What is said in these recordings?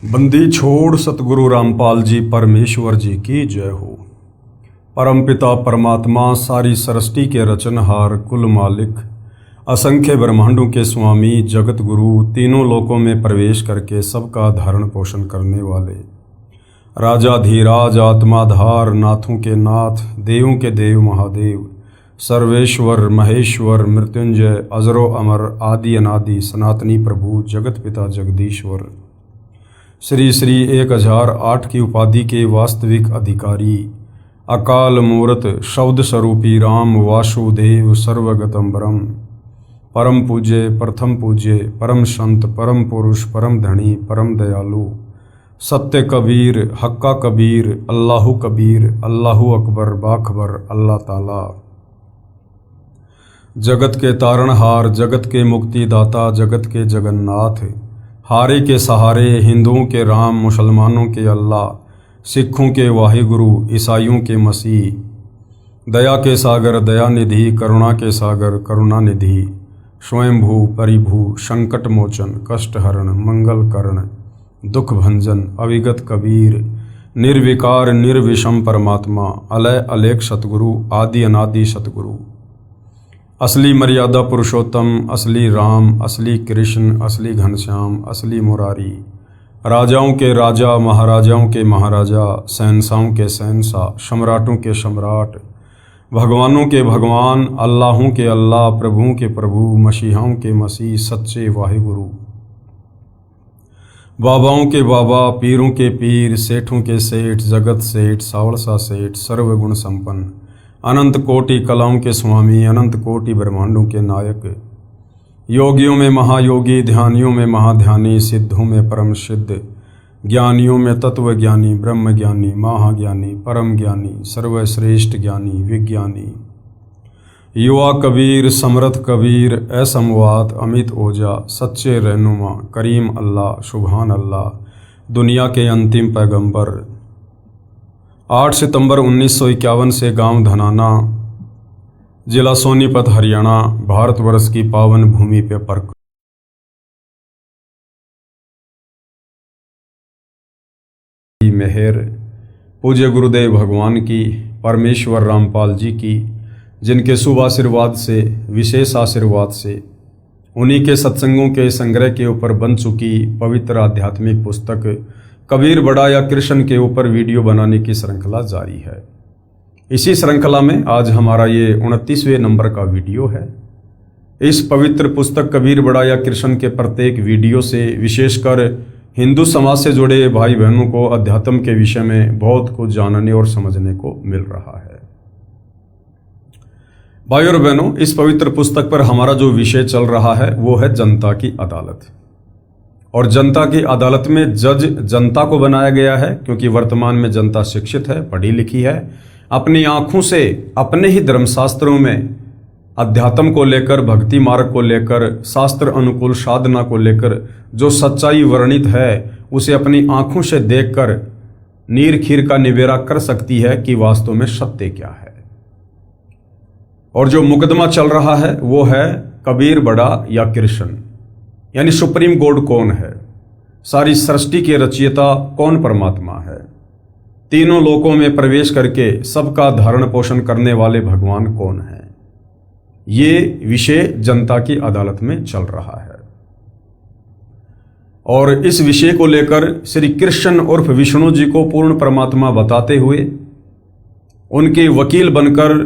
बंदी छोड़ सतगुरु रामपाल जी परमेश्वर जी की जय हो। परमपिता परमात्मा सारी सृष्टि के रचनहार कुल मालिक असंख्य ब्रह्मांडों के स्वामी जगत गुरु तीनों लोकों में प्रवेश करके सबका धारण पोषण करने वाले राजाधीराज आत्माधार नाथों के नाथ देवों के देव महादेव सर्वेश्वर महेश्वर मृत्युंजय अजरो अमर आदि अनादि सनातनी प्रभु जगत पिता जगदीश्वर श्री श्री 1008 की उपाधि के वास्तविक अधिकारी अकाल मूर्त शब्द स्वरूपी राम वासुदेव सर्वगतम ब्रह्म परम पूज्य प्रथम पूज्य परम संत परम पुरुष परम धनी परम दयालु सत्य कबीर हक्का कबीर अल्लाहु कबीर अल्लाहु अकबर बाखबर अल्लाह ताला जगत के तारणहार जगत के मुक्तिदाता जगत के जगन्नाथ हारे के सहारे हिंदुओं के राम मुसलमानों के अल्लाह सिखों के वाहिगुरु ईसाइयों के मसीह दया के सागर दया निधि करुणा के सागर करुणा निधि स्वयंभू परिभू संकट मोचन कष्ट हरण मंगल करण दुख भंजन अविगत कबीर निर्विकार निर्विषम परमात्मा अलय अलेख सतगुरु आदि अनादि सतगुरु असली मर्यादा पुरुषोत्तम असली राम असली कृष्ण असली घनश्याम असली मुरारी राजाओं के राजा महाराजाओं के महाराजा शहंशाहों के शहंशाह सम्राटों के सम्राट भगवानों के भगवान अल्लाहों के अल्लाह प्रभुओं के प्रभु मसीहाओं के मसीह सच्चे वाहिगुरु बाबाओं के बाबा पीरों के पीर सेठों के सेठ जगत सेठ सावलसा सेठ सर्वगुण संपन्न अनंत कोटि कलाओं के स्वामी अनंत कोटि ब्रह्मांडों के नायक योगियों में महायोगी ध्यानियों में महाध्यानी सिद्धों में परम सिद्ध ज्ञानियों में तत्व ज्ञानी ब्रह्म ज्ञानी महाज्ञानी परम ज्ञानी सर्वश्रेष्ठ ज्ञानी विज्ञानी युवा कबीर समर्थ कबीर असमवात अमित ओजा सच्चे रहनुमा करीम अल्लाह सुभान अल्लाह दुनिया के अंतिम पैगंबर 8 सितंबर 1951 से गांव धनाना जिला सोनीपत हरियाणा भारतवर्ष की पावन भूमि पे पर मेहर पूज्य गुरुदेव भगवान की परमेश्वर रामपाल जी की जिनके शुभ आशीर्वाद से विशेष आशीर्वाद से उन्हीं के सत्संगों के संग्रह के ऊपर बन चुकी पवित्र आध्यात्मिक पुस्तक कबीर बड़ा या कृष्ण के ऊपर वीडियो बनाने की श्रृंखला जारी है। इसी श्रृंखला में आज हमारा ये 29वें नंबर का वीडियो है। इस पवित्र पुस्तक कबीर बड़ा या कृष्ण के प्रत्येक वीडियो से विशेषकर हिंदू समाज से जुड़े भाई बहनों को अध्यात्म के विषय में बहुत कुछ जानने और समझने को मिल रहा है। भाई और बहनों, इस पवित्र पुस्तक पर हमारा जो विषय चल रहा है वो है जनता की अदालत। और जनता की अदालत में जज जनता को बनाया गया है क्योंकि वर्तमान में जनता शिक्षित है, पढ़ी लिखी है, अपनी आंखों से अपने ही धर्मशास्त्रों में अध्यात्म को लेकर भक्ति मार्ग को लेकर शास्त्र अनुकूल साधना को लेकर जो सच्चाई वर्णित है उसे अपनी आंखों से देखकर नीर खीर का निबेरा कर सकती है कि वास्तव में सत्य क्या है। और जो मुकदमा चल रहा है वो है कबीर बड़ा या कृष्ण, यानी सुप्रीम गॉड कौन है, सारी सृष्टि के रचयिता कौन परमात्मा है, तीनों लोकों में प्रवेश करके सबका धारण पोषण करने वाले भगवान कौन है। ये विषय जनता की अदालत में चल रहा है। और इस विषय को लेकर श्री कृष्ण उर्फ विष्णु जी को पूर्ण परमात्मा बताते हुए उनके वकील बनकर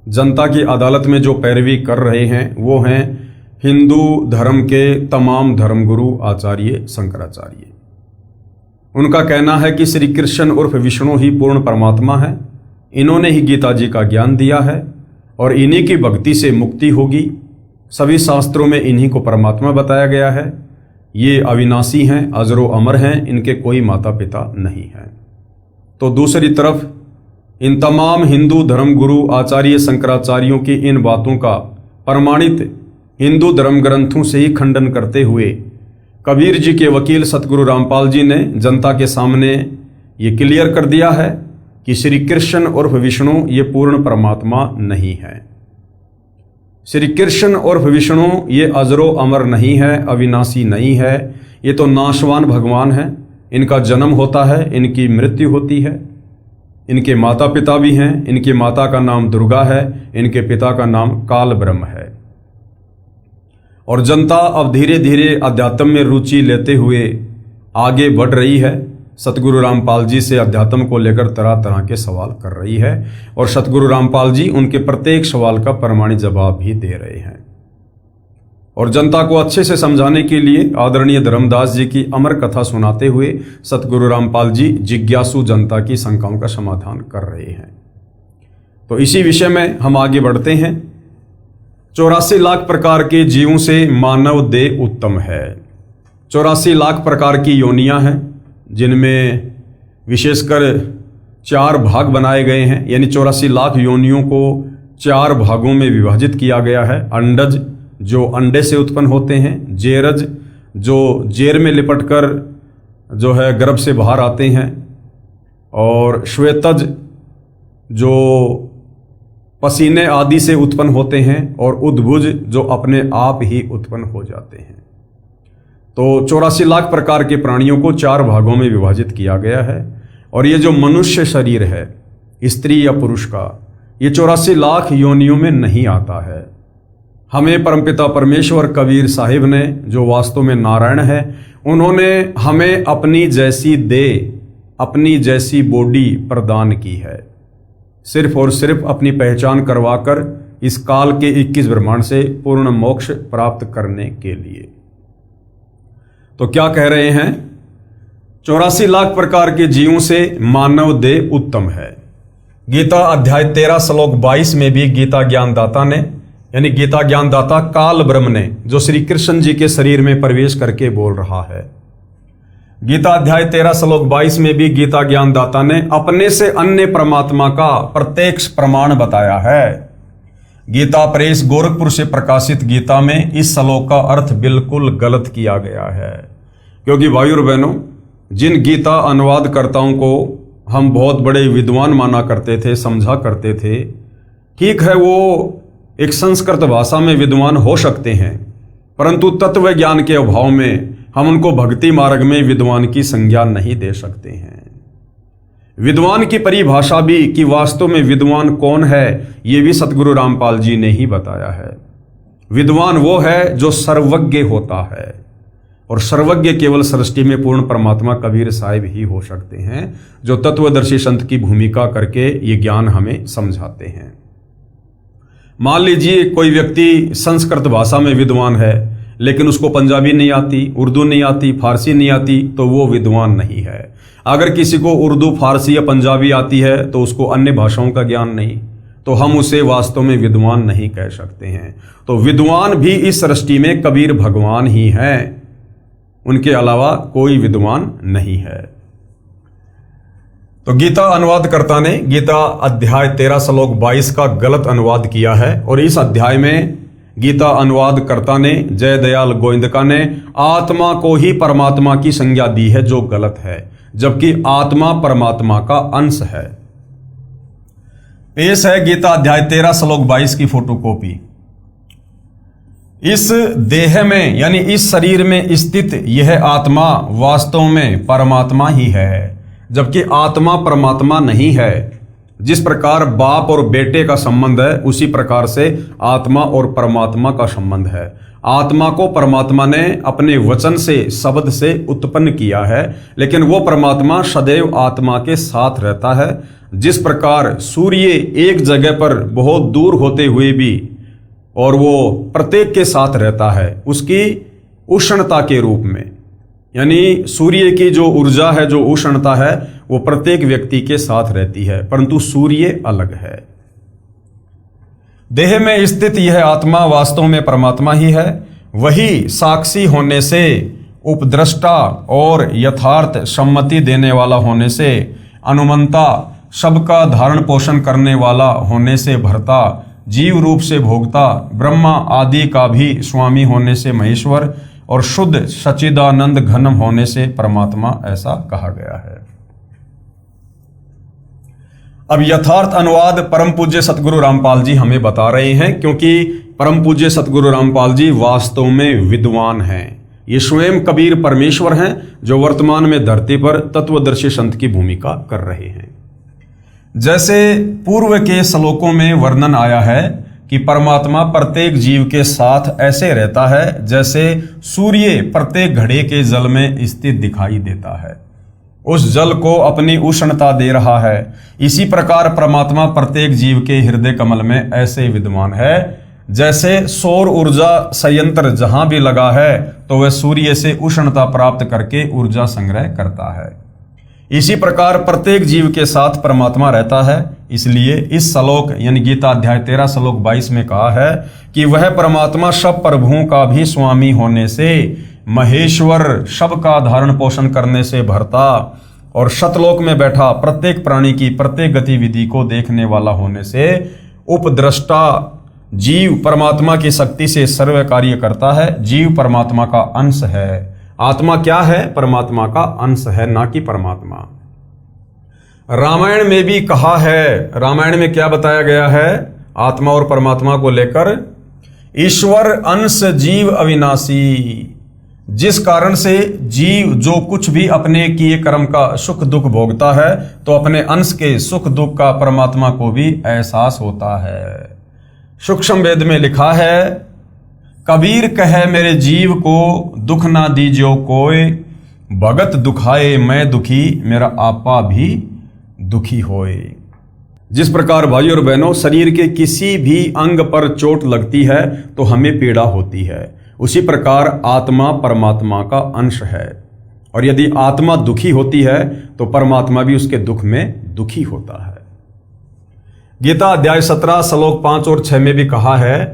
जनता की अदालत में जो पैरवी कर रहे हैं वो हैं हिंदू धर्म के तमाम धर्मगुरु आचार्य शंकराचार्य। उनका कहना है कि श्री कृष्ण उर्फ विष्णु ही पूर्ण परमात्मा है, इन्होंने ही गीता जी का ज्ञान दिया है और इन्हीं की भक्ति से मुक्ति होगी। सभी शास्त्रों में इन्हीं को परमात्मा बताया गया है। ये अविनाशी हैं, अजरो अमर हैं, इनके कोई माता पिता नहीं हैं। तो दूसरी तरफ इन तमाम हिंदू धर्मगुरु आचार्य शंकराचार्यों की इन बातों का प्रमाणित हिंदू धर्म ग्रंथों से ही खंडन करते हुए कबीर जी के वकील सतगुरु रामपाल जी ने जनता के सामने ये क्लियर कर दिया है कि श्री कृष्ण उर्फ विष्णु ये पूर्ण परमात्मा नहीं है। श्री कृष्ण उर्फ विष्णु ये अजरो अमर नहीं है, अविनाशी नहीं है, ये तो नाशवान भगवान है। इनका जन्म होता है, इनकी मृत्यु होती है, इनके माता पिता भी हैं। इनकी माता का नाम दुर्गा है, इनके पिता का नाम काल ब्रह्म है। और जनता अब धीरे धीरे अध्यात्म में रुचि लेते हुए आगे बढ़ रही है। सतगुरु रामपाल जी से अध्यात्म को लेकर तरह तरह के सवाल कर रही है और सतगुरु रामपाल जी उनके प्रत्येक सवाल का प्रमाणिक जवाब भी दे रहे हैं। और जनता को अच्छे से समझाने के लिए आदरणीय धर्मदास जी की अमर कथा सुनाते हुए सतगुरु रामपाल जी जिज्ञासु जनता की शंकाओं का समाधान कर रहे हैं। तो इसी विषय में हम आगे बढ़ते हैं। 84 लाख प्रकार के जीवों से मानव देह उत्तम है। 84 लाख प्रकार की योनियां हैं, जिनमें विशेषकर 4 भाग बनाए गए हैं। यानी 84 लाख योनियों को 4 भागों में विभाजित किया गया है। अंडज, जो अंडे से उत्पन्न होते हैं, जेरज, जो जेर में लिपटकर जो है गर्भ से बाहर आते हैं, और श्वेतज, जो पसीने आदि से उत्पन्न होते हैं, और उद्भुज, जो अपने आप ही उत्पन्न हो जाते हैं। तो 84 लाख प्रकार के प्राणियों को 4 भागों में विभाजित किया गया है। और ये जो मनुष्य शरीर है, स्त्री या पुरुष का, ये 84 लाख योनियों में नहीं आता है। हमें परमपिता परमेश्वर कबीर साहिब ने, जो वास्तव में नारायण है, उन्होंने हमें अपनी जैसी देह, अपनी जैसी बॉडी प्रदान की है, सिर्फ और सिर्फ अपनी पहचान करवाकर इस काल के 21 ब्रह्मांड से पूर्ण मोक्ष प्राप्त करने के लिए। तो क्या कह रहे हैं? 84 लाख प्रकार के जीवों से मानव देह उत्तम है। गीता अध्याय 13 श्लोक 22 में भी गीता ज्ञानदाता ने, यानी गीता ज्ञानदाता काल ब्रह्म ने, जो श्री कृष्ण जी के शरीर में प्रवेश करके बोल रहा है, गीता अध्याय 13 श्लोक 22 में भी गीता ज्ञानदाता ने अपने से अन्य परमात्मा का प्रत्यक्ष प्रमाण बताया है। गीता प्रेस गोरखपुर से प्रकाशित गीता में इस श्लोक का अर्थ बिल्कुल गलत किया गया है। क्योंकि भाइयों और बहनों, जिन गीता अनुवादकर्ताओं को हम बहुत बड़े विद्वान माना करते थे, समझा करते थे, ठीक है, वो एक संस्कृत भाषा में विद्वान हो सकते हैं, परंतु तत्व ज्ञान के अभाव में हम उनको भक्ति मार्ग में विद्वान की संज्ञा नहीं दे सकते हैं। विद्वान की परिभाषा भी, कि वास्तव में विद्वान कौन है, ये भी सतगुरु रामपाल जी ने ही बताया है। विद्वान वो है जो सर्वज्ञ होता है, और सर्वज्ञ केवल सृष्टि में पूर्ण परमात्मा कबीर साहिब ही हो सकते हैं, जो तत्वदर्शी संत की भूमिका करके ये ज्ञान हमें समझाते हैं। मान लीजिए कोई व्यक्ति संस्कृत भाषा में विद्वान है, लेकिन उसको पंजाबी नहीं आती, उर्दू नहीं आती, फारसी नहीं आती, तो वो विद्वान नहीं है। अगर किसी को उर्दू, फारसी या पंजाबी आती है तो उसको अन्य भाषाओं का ज्ञान नहीं, तो हम उसे वास्तव में विद्वान नहीं कह सकते हैं। तो विद्वान भी इस सृष्टि में कबीर भगवान ही हैं, उनके अलावा कोई विद्वान नहीं है। तो गीता अनुवादकर्ता ने गीता अध्याय 13 श्लोक 22 का गलत अनुवाद किया है, और इस अध्याय में गीता अनुवादकर्ता ने, जय दयाल गोविंदका ने, आत्मा को ही परमात्मा की संज्ञा दी है, जो गलत है, जबकि आत्मा परमात्मा का अंश है। पेश है गीता अध्याय 13 श्लोक 22 की फोटोकॉपी। इस देह में, यानी इस शरीर में स्थित यह आत्मा वास्तव में परमात्मा ही है, जबकि आत्मा परमात्मा नहीं है। जिस प्रकार बाप और बेटे का संबंध है, उसी प्रकार से आत्मा और परमात्मा का संबंध है। आत्मा को परमात्मा ने अपने वचन से, शब्द से उत्पन्न किया है, लेकिन वो परमात्मा सदैव आत्मा के साथ रहता है। जिस प्रकार सूर्य एक जगह पर बहुत दूर होते हुए भी, और वो प्रत्येक के साथ रहता है, उसकी उष्णता के रूप में, यानी सूर्य की जो ऊर्जा है, जो उष्णता है, वो प्रत्येक व्यक्ति के साथ रहती है, परंतु सूर्य अलग है। देह में स्थित यह आत्मा वास्तव में परमात्मा ही है। वही साक्षी होने से, उपद्रष्टा और यथार्थ सम्मति देने वाला होने से, अनुमंता, सबका धारण पोषण करने वाला होने से भरता, जीव रूप से भोगता, ब्रह्मा आदि का भी स्वामी होने से महेश्वर, और शुद्ध सच्चिदानंद घनम होने से परमात्मा, ऐसा कहा गया है। अब यथार्थ अनुवाद परम पूज्य सतगुरु रामपाल जी हमें बता रहे हैं, क्योंकि परम पूज्य सतगुरु रामपाल जी वास्तव में विद्वान हैं। ये स्वयं कबीर परमेश्वर हैं जो वर्तमान में धरती पर तत्वदर्शी संत की भूमिका कर रहे हैं। जैसे पूर्व के श्लोकों में वर्णन आया है कि परमात्मा प्रत्येक जीव के साथ ऐसे रहता है जैसे सूर्य प्रत्येक घड़े के जल में स्थित दिखाई देता है, उस जल को अपनी उष्णता दे रहा है। इसी प्रकार परमात्मा प्रत्येक जीव के हृदय कमल में ऐसे विद्यमान है जैसे सौर ऊर्जा संयंत्र जहां भी लगा है तो वह सूर्य से उष्णता प्राप्त करके ऊर्जा संग्रह करता है। इसी प्रकार प्रत्येक जीव के साथ परमात्मा रहता है। इसलिए इस श्लोक यानी गीता अध्याय 13 श्लोक 22 में कहा है कि वह परमात्मा सब प्रभुओं का भी स्वामी होने से, महेश्वर सब का धारण पोषण करने से भरता और शतलोक में बैठा प्रत्येक प्राणी की प्रत्येक गतिविधि को देखने वाला होने से उपद्रष्टा जीव परमात्मा की शक्ति से सर्व कार्य करता है। जीव परमात्मा का अंश है। आत्मा क्या है? परमात्मा का अंश है, ना कि परमात्मा। रामायण में भी कहा है, रामायण में क्या बताया गया है आत्मा और परमात्मा को लेकर? ईश्वर अंश जीव अविनाशी, जिस कारण से जीव जो कुछ भी अपने किए कर्म का सुख दुख भोगता है तो अपने अंश के सुख दुख का परमात्मा को भी एहसास होता है। सूक्ष्म वेद में लिखा है, कबीर कहे मेरे जीव को दुख ना दीजियो कोय, भगत दुखाए मैं दुखी मेरा आपा भी दुखी होए। जिस प्रकार भाई और बहनों शरीर के किसी भी अंग पर चोट लगती है तो हमें पीड़ा होती है, उसी प्रकार आत्मा परमात्मा का अंश है और यदि आत्मा दुखी होती है तो परमात्मा भी उसके दुख में दुखी होता है। गीता अध्याय 17 श्लोक 5 और 6 में भी कहा है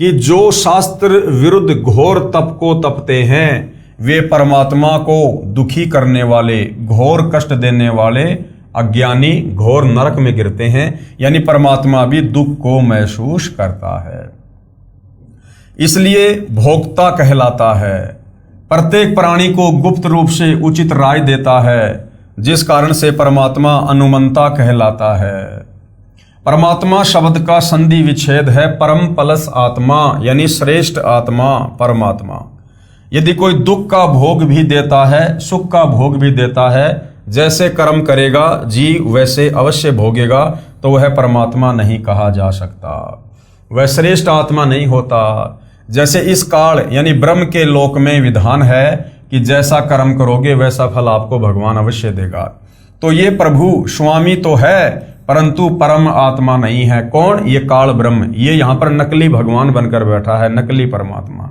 कि जो शास्त्र विरुद्ध घोर तप को तपते हैं वे परमात्मा को दुखी करने वाले, घोर कष्ट देने वाले अज्ञानी घोर नरक में गिरते हैं। यानी परमात्मा भी दुख को महसूस करता है, इसलिए भोक्ता कहलाता है। प्रत्येक प्राणी को गुप्त रूप से उचित राय देता है, जिस कारण से परमात्मा अनुमंता कहलाता है। परमात्मा शब्द का संधि विच्छेद है परम प्लस आत्मा, यानी श्रेष्ठ आत्मा परमात्मा। यदि कोई दुख का भोग भी देता है, सुख का भोग भी देता है, जैसे कर्म करेगा जीव वैसे अवश्य भोगेगा, तो वह परमात्मा नहीं कहा जा सकता, वह श्रेष्ठ आत्मा नहीं होता। जैसे इस काल यानी ब्रह्म के लोक में विधान है कि जैसा कर्म करोगे वैसा फल आपको भगवान अवश्य देगा। तो ये प्रभु स्वामी तो है परंतु परम आत्मा नहीं है। कौन? ये काल ब्रह्म। ये यहां पर नकली भगवान बनकर बैठा है, नकली परमात्मा।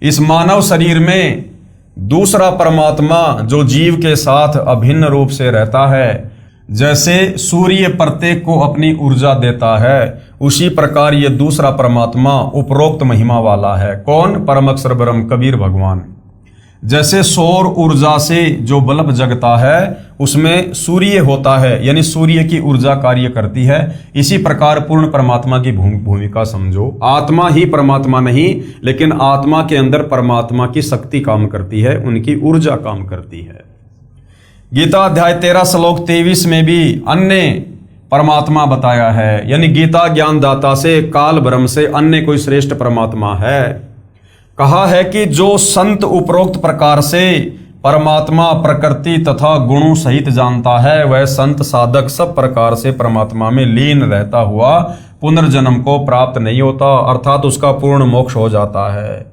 इस मानव शरीर में दूसरा परमात्मा जो जीव के साथ अभिन्न रूप से रहता है, जैसे सूर्य प्रत्येक को अपनी ऊर्जा देता है, उसी प्रकार ये दूसरा परमात्मा उपरोक्त महिमा वाला है। कौन? परम अक्षर ब्रह्म कबीर भगवान। जैसे सौर ऊर्जा से जो बल्ब जगता है उसमें सूर्य होता है, यानी सूर्य की ऊर्जा कार्य करती है। इसी प्रकार पूर्ण परमात्मा की भूमिका समझो। आत्मा ही परमात्मा नहीं, लेकिन आत्मा के अंदर परमात्मा की शक्ति काम करती है, उनकी ऊर्जा काम करती है। गीता अध्याय 13 श्लोक 23 में भी अन्य परमात्मा बताया है, यानी गीता ज्ञानदाता से, काल ब्रह्म से अन्य कोई श्रेष्ठ परमात्मा है। कहा है कि जो संत उपरोक्त प्रकार से परमात्मा प्रकृति तथा गुणों सहित जानता है, वह संत साधक सब प्रकार से परमात्मा में लीन रहता हुआ पुनर्जन्म को प्राप्त नहीं होता, अर्थात उसका पूर्ण मोक्ष हो जाता है।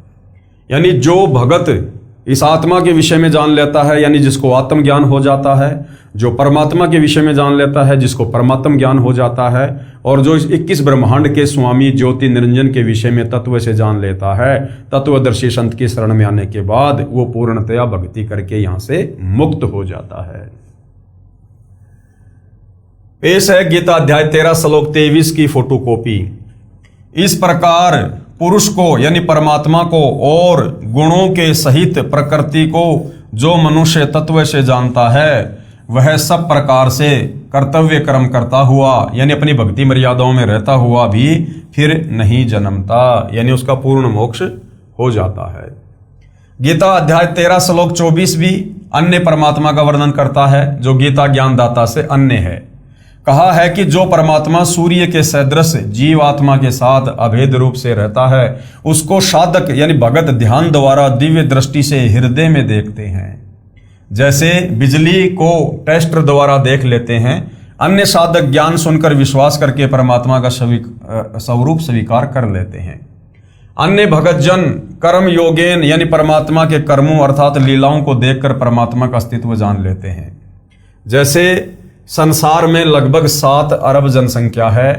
यानी जो भगत इस आत्मा के विषय में जान लेता है, यानी जिसको आत्मज्ञान हो जाता है, जो परमात्मा के विषय में जान लेता है, जिसको परमात्म ज्ञान हो जाता है, और जो इस 21 ब्रह्मांड के स्वामी ज्योति निरंजन के विषय में तत्व से जान लेता है, तत्वदर्शी संत की शरण में आने के बाद वो पूर्णतया भक्ति करके यहां से मुक्त हो जाता है। पेश है गीता अध्याय 13 श्लोक 23 की फोटोकॉपी। इस प्रकार पुरुष को यानी परमात्मा को और गुणों के सहित प्रकृति को जो मनुष्य तत्व से जानता है, वह सब प्रकार से कर्तव्य कर्म करता हुआ यानी अपनी भक्ति मर्यादाओं में रहता हुआ भी फिर नहीं जन्मता, यानी उसका पूर्ण मोक्ष हो जाता है। गीता अध्याय 13 श्लोक 24 भी अन्य परमात्मा का वर्णन करता है, जो गीता ज्ञानदाता से अन्य है। कहा है कि जो परमात्मा सूर्य के सदृश जीवात्मा के साथ अभेद रूप से रहता है, उसको साधक यानी भगत ध्यान द्वारा दिव्य दृष्टि से हृदय में देखते हैं। जैसे बिजली को टेस्टर द्वारा देख लेते हैं, अन्य साधक ज्ञान सुनकर विश्वास करके परमात्मा का स्वरूप स्वीकार कर लेते हैं। अन्य भगत जन कर्म योगेन यानी परमात्मा के कर्मों अर्थात लीलाओं को देखकर परमात्मा का अस्तित्व जान लेते हैं। जैसे संसार में लगभग 7 अरब जनसंख्या है,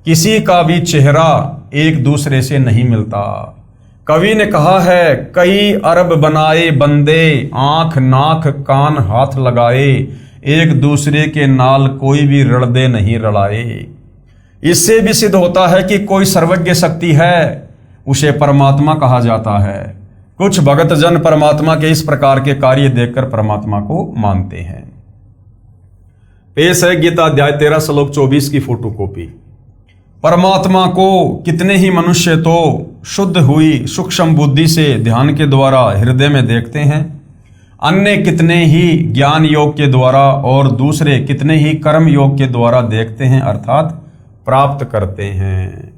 किसी का भी चेहरा एक दूसरे से नहीं मिलता। कवि ने कहा है, कई अरब बनाए बंदे, आंख नाक कान हाथ लगाए, एक दूसरे के नाल कोई भी रड़दे नहीं रड़ाए। इससे भी सिद्ध होता है कि कोई सर्वज्ञ शक्ति है, उसे परमात्मा कहा जाता है। कुछ भगत जन परमात्मा के इस प्रकार के कार्य देखकर परमात्मा को मानते हैं। पेश है गीता अध्याय 13 श्लोक 24 की फोटोकॉपी। परमात्मा को कितने ही मनुष्य तो शुद्ध हुई सूक्ष्म बुद्धि से ध्यान के द्वारा हृदय में देखते हैं, अन्य कितने ही ज्ञान योग के द्वारा और दूसरे कितने ही कर्म योग के द्वारा देखते हैं अर्थात प्राप्त करते हैं।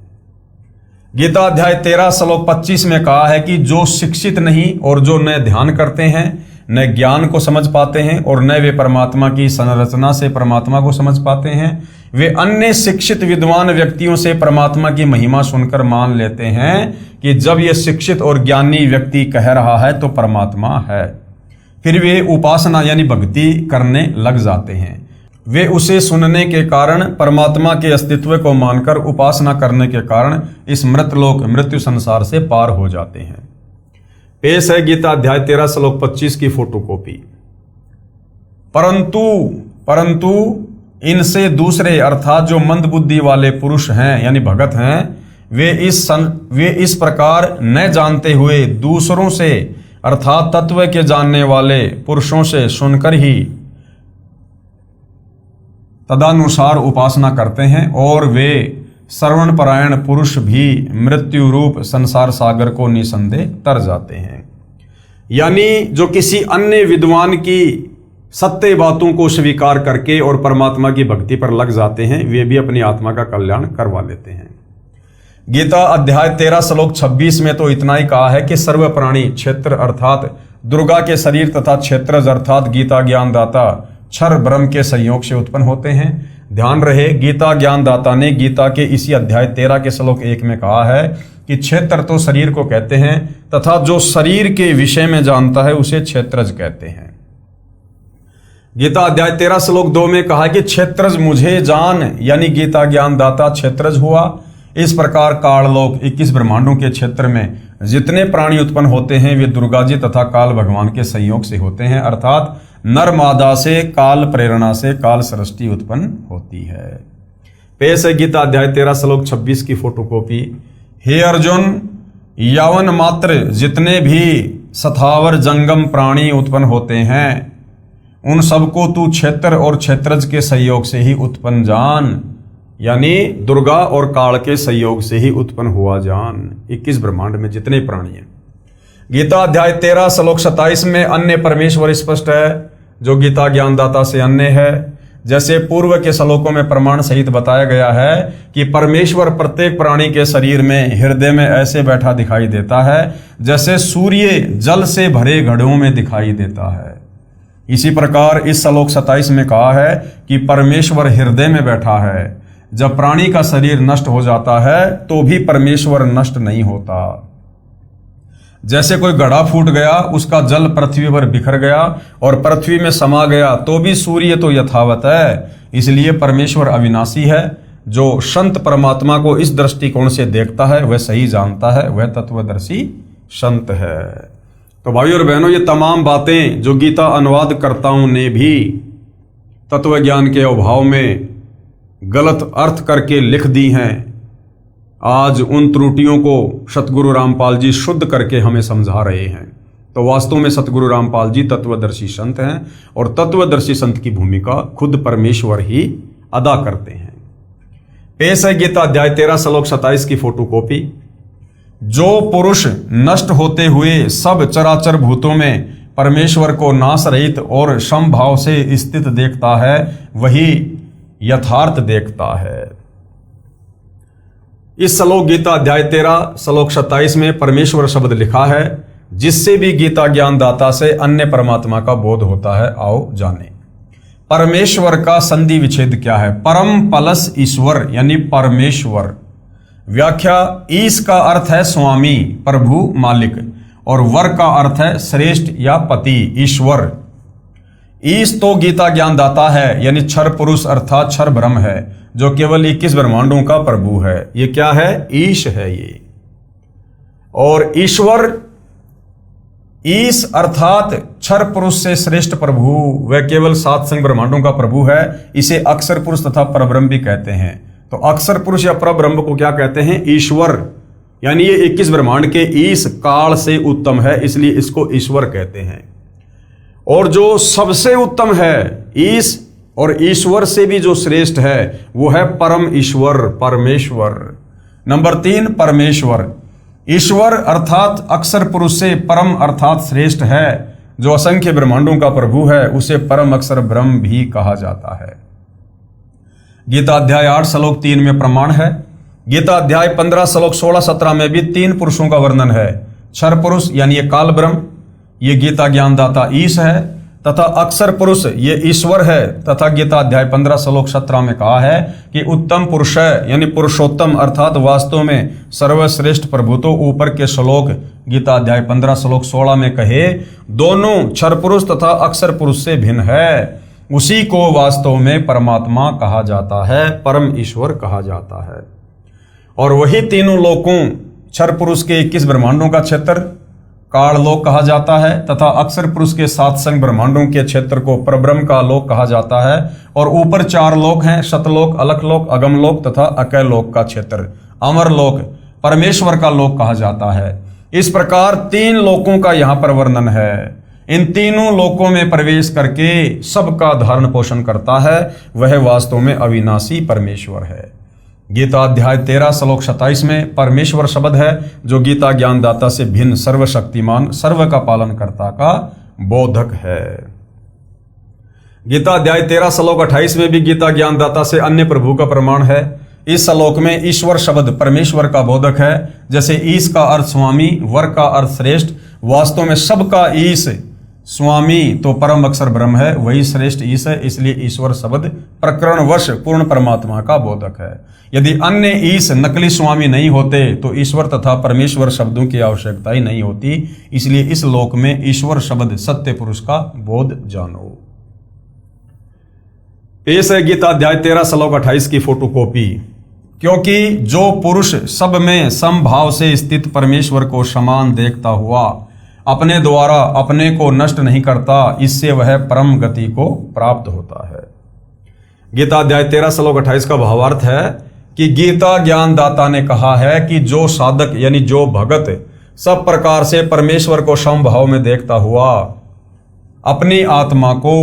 गीता अध्याय 13 श्लोक 25 में कहा है कि जो शिक्षित नहीं और जो न ध्यान करते हैं, न ज्ञान को समझ पाते हैं और न वे परमात्मा की संरचना से परमात्मा को समझ पाते हैं, वे अन्य शिक्षित विद्वान व्यक्तियों से परमात्मा की महिमा सुनकर मान लेते हैं कि जब ये शिक्षित और ज्ञानी व्यक्ति कह रहा है तो परमात्मा है। फिर वे उपासना यानी भक्ति करने लग जाते हैं। वे उसे सुनने के कारण परमात्मा के अस्तित्व को मानकर उपासना करने के कारण इस मृतलोक मृत्यु संसार से पार हो जाते हैं। पेश है गीता अध्याय 13 श्लोक 25 की फोटोकॉपी। परंतु इनसे दूसरे अर्थात जो मंद बुद्धि वाले पुरुष हैं यानी भगत हैं, वे इस प्रकार न जानते हुए दूसरों से अर्थात तत्व के जानने वाले पुरुषों से सुनकर ही तदानुसार उपासना करते हैं और वे श्रवण परायण पुरुष भी मृत्यु रूप संसार सागर को निसंदेह तर जाते हैं। यानी जो किसी अन्य विद्वान की सत्य बातों को स्वीकार करके और परमात्मा की भक्ति पर लग जाते हैं, वे भी अपनी आत्मा का कल्याण करवा लेते हैं। गीता अध्याय 13 श्लोक 26 में तो इतना ही कहा है कि सर्व प्राणी क्षेत्र अर्थात दुर्गा के शरीर तथा क्षेत्रज अर्थात गीता ज्ञानदाता क्षर ब्रह्म के संयोग से उत्पन्न होते हैं। ध्यान रहे, गीता ज्ञानदाता ने गीता के इसी अध्याय 13 के श्लोक 1 में कहा है कि क्षेत्र तो शरीर को कहते हैं तथा जो शरीर के विषय में जानता है उसे क्षेत्रज कहते हैं। गीता अध्याय 13 श्लोक 2 में कहा कि क्षेत्रज मुझे जान यानी गीता ज्ञानदाता क्षेत्रज हुआ। इस प्रकार काललोक 21 ब्रह्मांडों के क्षेत्र में जितने प्राणी उत्पन्न होते हैं वे दुर्गा जी तथा काल भगवान के संयोग से होते हैं अर्थात नर मादा से काल प्रेरणा से काल सृष्टि उत्पन्न होती है। पेश है गीता अध्याय 13 श्लोक 26 की फोटोकॉपी। हे अर्जुन, यावन मात्र जितने भी सथावर जंगम प्राणी उत्पन्न होते हैं उन सबको तू क्षेत्र और क्षेत्रज के संयोग से ही उत्पन्न जान, यानी दुर्गा और काल के संयोग से ही उत्पन्न हुआ जान। 21 ब्रह्मांड में जितने प्राणी हैं। गीता अध्याय 13 श्लोक 27 में अन्य परमेश्वर स्पष्ट है जो गीता ज्ञानदाता से अन्य है। जैसे पूर्व के श्लोकों में प्रमाण सहित बताया गया है कि परमेश्वर प्रत्येक प्राणी के शरीर में हृदय में ऐसे बैठा दिखाई देता है जैसे सूर्य जल से भरे घड़ों में दिखाई देता है। इसी प्रकार इस श्लोक 27 में कहा है कि परमेश्वर हृदय में बैठा है। जब प्राणी का शरीर नष्ट हो जाता है तो भी परमेश्वर नष्ट नहीं होता। जैसे कोई घड़ा फूट गया, उसका जल पृथ्वी पर बिखर गया और पृथ्वी में समा गया तो भी सूर्य तो यथावत है। इसलिए परमेश्वर अविनाशी है। जो संत परमात्मा को इस दृष्टिकोण से देखता है वह सही जानता है, वह तत्वदर्शी संत है। तो भाइयों और बहनों, ये तमाम बातें जो गीता अनुवादकर्ताओं ने भी तत्व ज्ञान के अभाव में गलत अर्थ करके लिख दी हैं, आज उन त्रुटियों को सतगुरु रामपाल जी शुद्ध करके हमें समझा रहे हैं। तो वास्तव में सतगुरु रामपाल जी तत्वदर्शी संत हैं और तत्वदर्शी संत की भूमिका खुद परमेश्वर ही अदा करते हैं। पेश है गीता अध्याय 13 श्लोक 27 की फोटोकॉपी। जो पुरुष नष्ट होते हुए सब चराचर भूतों में परमेश्वर को नाश रहित और समभाव से स्थित देखता है, वही यथार्थ देखता है। इस श्लोक गीता अध्याय 13 श्लोक 27 में परमेश्वर शब्द लिखा है, जिससे भी गीता ज्ञान दाता से अन्य परमात्मा का बोध होता है। आओ जाने परमेश्वर का संधि विच्छेद क्या है। परम प्लस ईश्वर यानी परमेश्वर। व्याख्या, ईश का अर्थ है स्वामी, प्रभु, मालिक, और वर का अर्थ है श्रेष्ठ या पति, ईश्वर। ईश तो गीता ज्ञान दाता है, यानी क्षर पुरुष अर्थात क्षर ब्रह्म है, जो केवल 21 ब्रह्मांडों का प्रभु है। ये क्या है? ईश है ये। और ईश्वर, ईश अर्थात क्षर पुरुष से श्रेष्ठ प्रभु, वह केवल 7 संग ब्रह्मांडों का प्रभु है। इसे अक्षर पुरुष तथा परब्रह्म भी कहते हैं। तो अक्षर पुरुष या परब्रह्म को क्या कहते हैं? ईश्वर। यानी ये 21 ब्रह्मांड के ईश काल से उत्तम है, इसलिए इसको ईश्वर कहते हैं। और जो सबसे उत्तम है, ईश और ईश्वर से भी जो श्रेष्ठ है, वो है परम ईश्वर, परमेश्वर। नंबर 3, परमेश्वर। ईश्वर अर्थात अक्षर पुरुष से परम अर्थात श्रेष्ठ है, जो असंख्य ब्रह्मांडों का प्रभु है, उसे परम अक्षर ब्रह्म भी कहा जाता है। गीता अध्याय 8 श्लोक 3 में प्रमाण है। गीता अध्याय 15 श्लोक 16-17 में भी 3 पुरुषों का वर्णन है। क्षर पुरुष यानी ये काल ब्रह्म, ये गीता ज्ञानदाता ईश है, तथा अक्षर पुरुष ये ईश्वर है। तथा गीता अध्याय 15 श्लोक 17 में कहा है कि उत्तम पुरुष है, यानी पुरुषोत्तम अर्थात वास्तव में सर्वश्रेष्ठ प्रभु तो ऊपर के श्लोक गीता अध्याय 15 श्लोक 16 में कहे, दोनों क्षर पुरुष तथा अक्षर पुरुष से भिन्न है, उसी को वास्तव में परमात्मा कहा जाता है, परम ईश्वर कहा जाता है। और वही तीनों लोकों, क्षर पुरुष के 21 ब्रह्मांडों का क्षेत्र काल लोक कहा जाता है, तथा अक्षर पुरुष के 7 संग ब्रह्मांडों के क्षेत्र को परब्रह्म का लोक कहा जाता है। और ऊपर 4 लोक हैं, सतलोक, अलखलोक, अगमलोक तथा अकैलोक का क्षेत्र अमर लोक परमेश्वर का लोक कहा जाता है। इस प्रकार 3 लोकों का यहाँ पर वर्णन है। इन तीनों लोकों में प्रवेश करके सबका धारण पोषण करता है, वह वास्तव में अविनाशी परमेश्वर है। गीता अध्याय 13 श्लोक 27 में परमेश्वर शब्द है, जो गीता ज्ञानदाता से भिन्न सर्वशक्तिमान, सर्व का पालन करता का बोधक है। गीता अध्याय 13 श्लोक 28 में भी गीता ज्ञानदाता से अन्य प्रभु का प्रमाण है। इस श्लोक में ईश्वर शब्द परमेश्वर का बोधक है। जैसे ईश का अर्थ स्वामी, वर का अर्थ श्रेष्ठ, वास्तव में सबका ईश स्वामी तो परम अक्षर ब्रह्म है, वही श्रेष्ठ ईश है, इसलिए ईश्वर शब्द प्रकरणवश पूर्ण परमात्मा का बोधक है। यदि अन्य ईश नकली स्वामी नहीं होते तो ईश्वर तथा परमेश्वर शब्दों की आवश्यकता ही नहीं होती। इसलिए इस लोक में ईश्वर शब्द सत्य पुरुष का बोध जानो। पेश है गीता अध्याय 13 श्लोक 28 की फोटोकॉपी। क्योंकि जो पुरुष सब में समभाव से स्थित परमेश्वर को समान देखता हुआ अपने द्वारा अपने को नष्ट नहीं करता, इससे वह परम गति को प्राप्त होता है। गीता अध्याय 13 श्लोक 28 का भावार्थ है कि गीता ज्ञानदाता ने कहा है कि जो साधक यानी जो भगत सब प्रकार से परमेश्वर को समभाव में देखता हुआ अपनी आत्मा को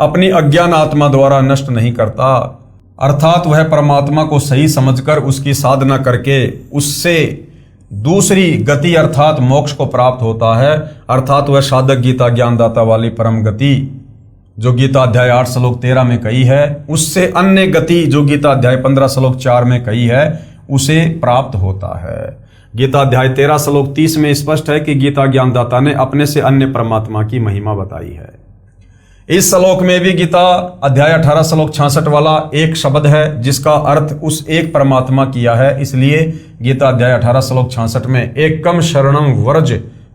अपनी अज्ञान आत्मा द्वारा नष्ट नहीं करता, अर्थात वह परमात्मा को सही समझकर उसकी साधना करके उससे दूसरी गति अर्थात मोक्ष को प्राप्त होता है, अर्थात वह साधक गीता ज्ञानदाता वाली परम गति जो गीता अध्याय 8 श्लोक 13 में कही है, उससे अन्य गति जो गीता अध्याय 15 श्लोक 4 में कही है, उसे प्राप्त होता है। गीता अध्याय 13 श्लोक 30 में स्पष्ट है कि गीता ज्ञानदाता ने अपने से अन्य परमात्मा की महिमा बताई है। इस श्लोक में भी गीता अध्याय 18 श्लोक 66 वाला एक शब्द है जिसका अर्थ उस एक परमात्मा किया है, इसलिए गीता अध्याय 18 श्लोक 66 में एकम शरणम व्रज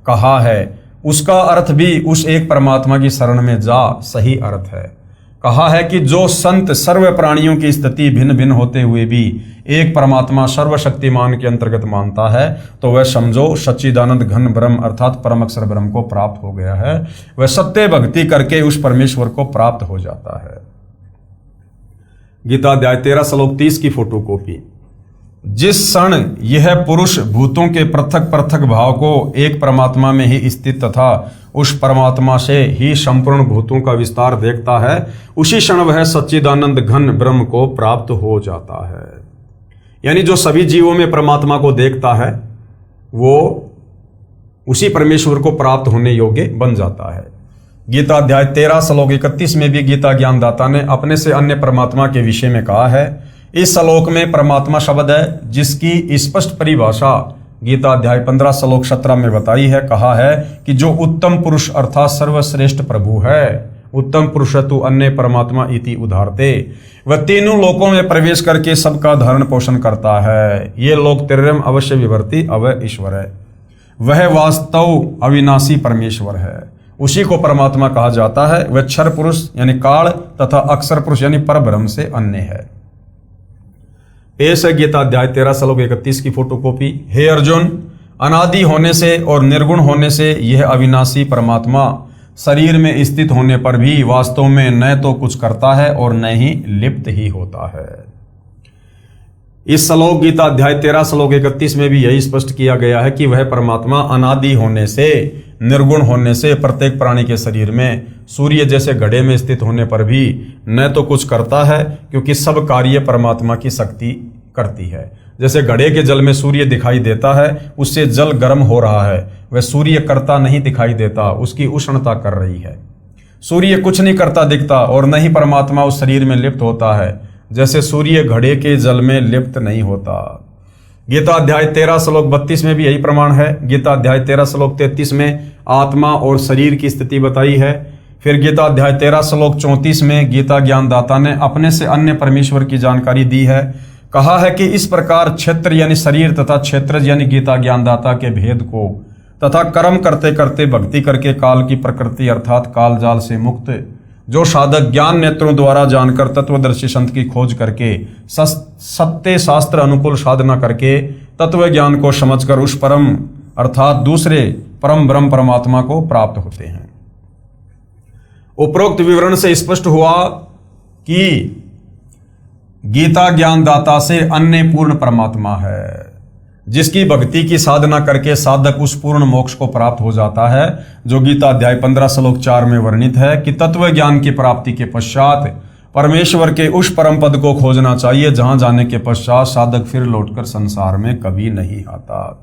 कहा है। उसका अर्थ भी उस एक परमात्मा की शरण में जा सही अर्थ है। कहा है कि जो संत सर्व प्राणियों की स्थिति भिन्न भिन्न होते हुए भी एक परमात्मा सर्वशक्तिमान के अंतर्गत मानता है, तो वह समझो सच्चिदानंद घन ब्रह्म अर्थात परम अक्षर ब्रह्म को प्राप्त हो गया है। वह सत्य भक्ति करके उस परमेश्वर को प्राप्त हो जाता है। गीता अध्याय 13 श्लोक 30 की फोटोकॉपी। जिस क्षण यह पुरुष भूतों के पृथक पृथक भाव को एक परमात्मा में ही स्थित तथा उस परमात्मा से ही संपूर्ण भूतों का विस्तार देखता है, उसी क्षण वह सच्चिदानंद घन ब्रह्म को प्राप्त हो जाता है। यानी जो सभी जीवों में परमात्मा को देखता है वो उसी परमेश्वर को प्राप्त होने योग्य बन जाता है। गीता अध्याय 13 श्लोक 31 में भी गीता ज्ञानदाता ने अपने से अन्य परमात्मा के विषय में कहा है। इस श्लोक में परमात्मा शब्द है जिसकी स्पष्ट परिभाषा गीता अध्याय 15 श्लोक 17 में बताई है। कहा है कि जो उत्तम पुरुष अर्थात सर्वश्रेष्ठ प्रभु है, उत्तम पुरुष तु अन्य परमात्मा इति उदाहरते, वह तीनों लोकों में प्रवेश करके सबका धारण पोषण करता है। ये लोक त्रिरम अवश्य विवर्ती अवय ईश्वर है, वह वास्तव अविनाशी परमेश्वर है, उसी को परमात्मा कहा जाता है। वह क्षर पुरुष यानी काल तथा अक्षर पुरुष यानी परब्रह्म से अन्य है। पेश है गीता अध्याय 13 श्लोक 31 की फोटोकॉपी। हे अर्जुन, अनादि होने से और निर्गुण होने से यह अविनाशी परमात्मा शरीर में स्थित होने पर भी वास्तव में न तो कुछ करता है और न ही लिप्त ही होता है। इस श्लोक गीता अध्याय 13 श्लोक 31 में भी यही स्पष्ट किया गया है कि वह परमात्मा अनादि होने से, निर्गुण होने से प्रत्येक प्राणी के शरीर में सूर्य जैसे घड़े में स्थित होने पर भी न तो कुछ करता है, क्योंकि सब कार्य परमात्मा की शक्ति करती है। जैसे घड़े के जल में सूर्य दिखाई देता है, उससे जल गर्म हो रहा है, वह सूर्य करता नहीं दिखाई देता, उसकी उष्णता कर रही है। सूर्य कुछ नहीं करता दिखता और न ही परमात्मा उस शरीर में लिप्त होता है, जैसे सूर्य घड़े के जल में लिप्त नहीं होता। गीता अध्याय 13 श्लोक 32 में भी यही प्रमाण है। गीता अध्याय 13 श्लोक 33 में आत्मा और शरीर की स्थिति बताई है। फिर गीता अध्याय 13 श्लोक 34 में गीता ज्ञानदाता ने अपने से अन्य परमेश्वर की जानकारी दी है। कहा है कि इस प्रकार क्षेत्र यानी शरीर तथा क्षेत्रज यानी गीता ज्ञानदाता के भेद को तथा कर्म करते करते भक्ति करके काल की प्रकृति अर्थात काल जाल से मुक्त जो साधक ज्ञान नेत्रों द्वारा जानकर तत्वदर्शी संत की खोज करके सत्य शास्त्र अनुकूल साधना करके तत्व ज्ञान को समझकर उस परम अर्थात दूसरे परम ब्रह्म परमात्मा को प्राप्त होते हैं। उपरोक्त विवरण से स्पष्ट हुआ कि गीता ज्ञानदाता से अन्य पूर्ण परमात्मा है, जिसकी भक्ति की साधना करके साधक उस पूर्ण मोक्ष को प्राप्त हो जाता है, जो गीता अध्याय 15 श्लोक 4 में वर्णित है कि तत्व ज्ञान की प्राप्ति के पश्चात परमेश्वर के उस परम पद को खोजना चाहिए, जहां जाने के पश्चात साधक फिर लौटकर संसार में कभी नहीं आता।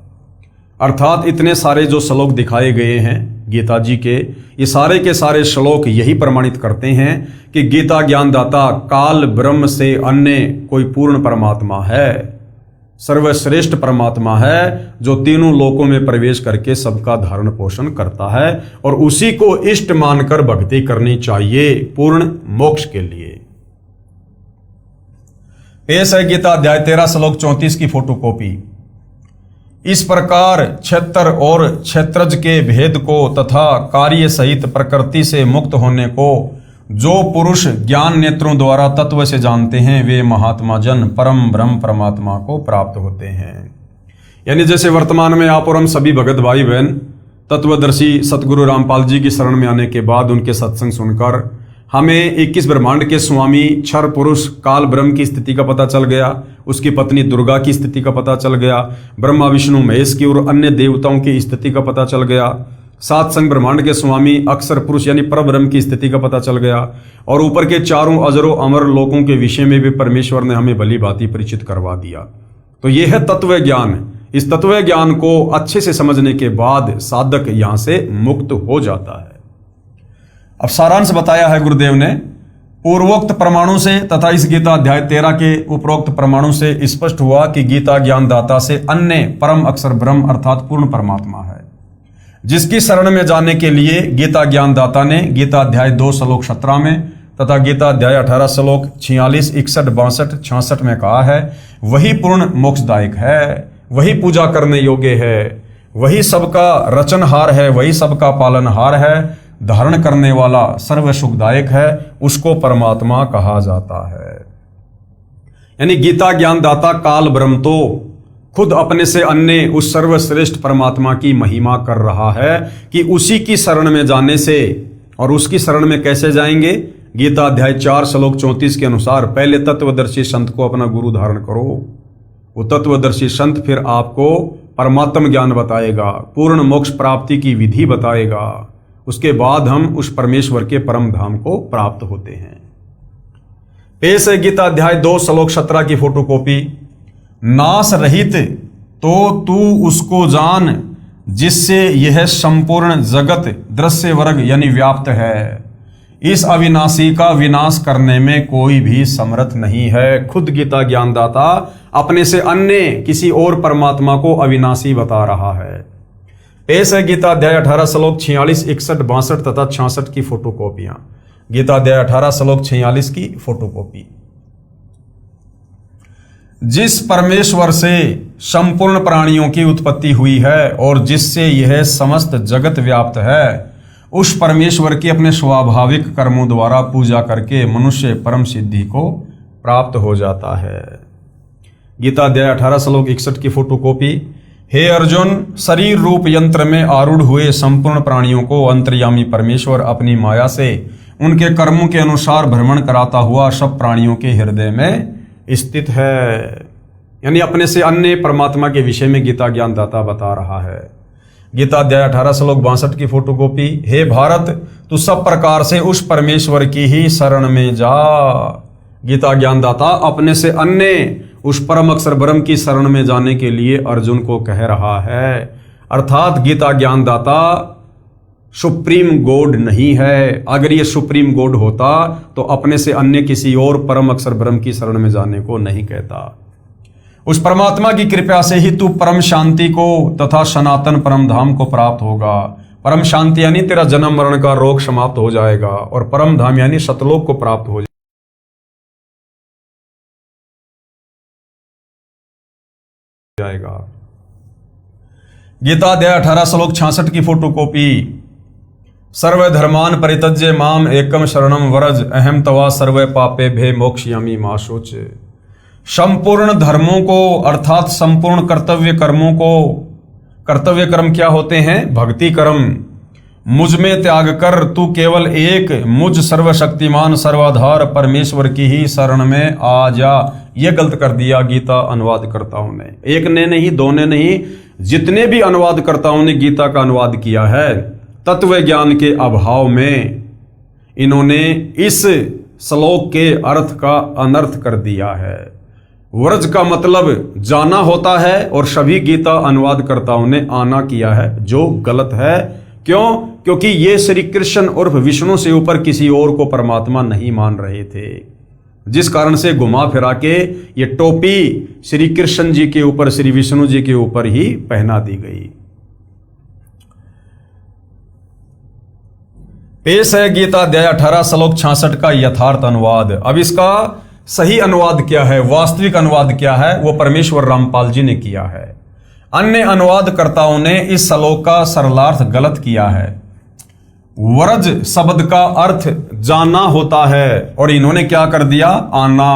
अर्थात इतने सारे जो श्लोक दिखाए गए हैं गीता जी के, ये सारे के सारे श्लोक यही प्रमाणित करते हैं कि गीता ज्ञानदाता काल ब्रह्म से अन्य कोई पूर्ण परमात्मा है, सर्वश्रेष्ठ परमात्मा है, जो तीनों लोकों में प्रवेश करके सबका धारण पोषण करता है और उसी को इष्ट मानकर भक्ति करनी चाहिए पूर्ण मोक्ष के लिए। पेश है गीता अध्याय 13 श्लोक 34 की फोटोकॉपी। इस प्रकार क्षेत्र और क्षेत्रज के भेद को तथा कार्य सहित प्रकृति से मुक्त होने को जो पुरुष ज्ञान नेत्रों द्वारा तत्व से जानते हैं, वे महात्मा जन परम ब्रह्म परमात्मा को प्राप्त होते हैं। यानी जैसे वर्तमान में आप और हम सभी भगत भाई बहन तत्वदर्शी सतगुरु रामपाल जी की शरण में आने के बाद उनके सत्संग सुनकर हमें 21 ब्रह्मांड के स्वामी क्षर पुरुष काल ब्रह्म की स्थिति का पता चल गया, उसकी पत्नी दुर्गा की स्थिति का पता चल गया, ब्रह्मा विष्णु महेश की और अन्य देवताओं की स्थिति का पता चल गया, सात संग ब्रह्मांड के स्वामी अक्षर पुरुष यानी परब्रह्म की स्थिति का पता चल गया, और ऊपर के चारों अजरों अमर लोकों के विषय में भी परमेश्वर ने हमें भली भांति परिचित करवा दिया। तो यह है तत्व ज्ञान। इस तत्व ज्ञान को अच्छे से समझने के बाद साधक यहां से मुक्त हो जाता है। अब सारांश बताया है गुरुदेव ने पूर्वोक्त प्रमाणों से तथा इस गीता अध्याय 13 के उपरोक्त प्रमाणों से स्पष्ट हुआ कि गीता ज्ञानदाता से अन्य परम अक्षर ब्रह्म अर्थात पूर्ण परमात्मा है, जिसकी शरण में जाने के लिए गीता ज्ञानदाता ने गीता अध्याय 2 श्लोक 17 में तथा गीता अध्याय 18 श्लोक 46, 61, 62, 66 में कहा है, वही पूर्ण मोक्षदायक है, वही पूजा करने योग्य है, वही सबका रचनहार है, वही सबका पालनहार है, धारण करने वाला सर्व सुखदायक है, उसको परमात्मा कहा जाता है। यानी गीता ज्ञानदाता काल ब्रह्म तो खुद अपने से अन्य उस सर्वश्रेष्ठ परमात्मा की महिमा कर रहा है कि उसी की शरण में जाने से, और उसकी शरण में कैसे जाएंगे, गीता अध्याय 4 श्लोक 34 के अनुसार पहले तत्वदर्शी संत को अपना गुरु धारण करो, वो तत्वदर्शी संत फिर आपको परमात्म ज्ञान बताएगा, पूर्ण मोक्ष प्राप्ति की विधि बताएगा, उसके बाद हम उस परमेश्वर के परम धाम को प्राप्त होते हैं। पेश है गीता अध्याय 2 श्लोक 17 की फोटोकॉपी। नाश रहित तो तू उसको जान, जिससे यह संपूर्ण जगत दृश्य वर्ग यानी व्याप्त है। इस अविनाशी का विनाश करने में कोई भी समर्थ नहीं है। खुद गीता ज्ञानदाता अपने से अन्य किसी और परमात्मा को अविनाशी बता रहा है। पेश है गीता अध्याय 18 श्लोक 46, 61, 62 तथा 66 की फोटोकॉपियां। गीता अध्याय 18 श्लोक 46 की फोटोकॉपी। जिस परमेश्वर से संपूर्ण प्राणियों की उत्पत्ति हुई है और जिससे यह समस्त जगत व्याप्त है, उस परमेश्वर की अपने स्वाभाविक कर्मों द्वारा पूजा करके मनुष्य परम सिद्धि को प्राप्त हो जाता है। गीता अध्याय 18 श्लोक 61 की फोटोकॉपी। हे अर्जुन, शरीर रूप यंत्र में आरूढ़ हुए संपूर्ण प्राणियों को अंतर्यामी परमेश्वर अपनी माया से उनके कर्मों के अनुसार भ्रमण कराता हुआ सब प्राणियों के हृदय में स्थित है। यानी अपने से अन्य परमात्मा के विषय में गीता ज्ञानदाता बता रहा है। गीता अध्याय 18 श्लोक 62 की फोटोकॉपी। हे भारत, तू सब प्रकार से उस परमेश्वर की ही शरण में जा। गीता ज्ञानदाता अपने से अन्य उस परम अक्षर ब्रह्म की शरण में जाने के लिए अर्जुन को कह रहा है। अर्थात गीता ज्ञानदाता सुप्रीम गॉड नहीं है। अगर ये सुप्रीम गॉड होता तो अपने से अन्य किसी और परम अक्षर ब्रह्म की शरण में जाने को नहीं कहता। उस परमात्मा की कृपा से ही तू परम शांति को तथा सनातन परम धाम को प्राप्त होगा। परम शांति यानी तेरा जन्म मरण का रोग समाप्त हो जाएगा और परम धाम यानी सतलोक को प्राप्त हो जाएगा। गीता अध्याय 18 श्लोक 66 की फोटोकॉपी। सर्वधर्मान परित्यज्य माम एकम शरणम व्रज अहम तवा सर्व पापे भे मोक्षयामि मा शुच। संपूर्ण धर्मों को अर्थात संपूर्ण कर्तव्य कर्मों को, कर्तव्य कर्म क्या होते हैं? भक्ति कर्म, मुझ में त्याग कर तू केवल एक मुझ सर्वशक्तिमान सर्वाधार परमेश्वर की ही शरण में आ जा। यह गलत कर दिया गीता अनुवादकर्ताओं ने। एक ने नहीं, दो ने नहीं, जितने भी अनुवादकर्ताओं ने गीता का अनुवाद किया है, तत्व ज्ञान के अभाव में इन्होंने इस श्लोक के अर्थ का अनर्थ कर दिया है। व्रज का मतलब जाना होता है और सभी गीता अनुवादकर्ताओं ने आना किया है, जो गलत है। क्यों? क्योंकि ये श्री कृष्ण उर्फ विष्णु से ऊपर किसी और को परमात्मा नहीं मान रहे थे, जिस कारण से घुमा फिरा के ये टोपी श्री कृष्ण जी के ऊपर, श्री विष्णु जी के ऊपर ही पहना दी गई। पेश है गीता अध्याय 18 श्लोक 66 का यथार्थ अनुवाद। अब इसका सही अनुवाद क्या है, वास्तविक अनुवाद क्या है, वो परमेश्वर रामपाल जी ने किया है। अन्य अनुवादकर्ताओं ने इस श्लोक का सरलार्थ गलत किया है। व्रज शब्द का अर्थ जाना होता है और इन्होंने क्या कर दिया? आना।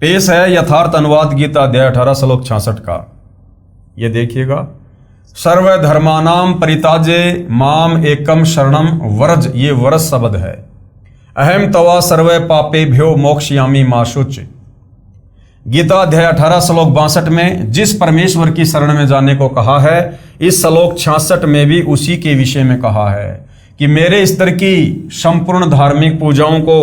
पेश है यथार्थ अनुवाद गीता अध्याय 18 श्लोक 66 का। ये देखिएगा। सर्वधर्मानाम परिताजे माम एकम शरणम व्रज, ये व्रज शब्द है। अहम तवा सर्व पापेभ्यो मोक्षयामि मा शुच। गीता अध्याय 18 श्लोक 62 में जिस परमेश्वर की शरण में जाने को कहा है, इस श्लोक 66 में भी उसी के विषय में कहा है कि मेरे स्तर की संपूर्ण धार्मिक पूजाओं को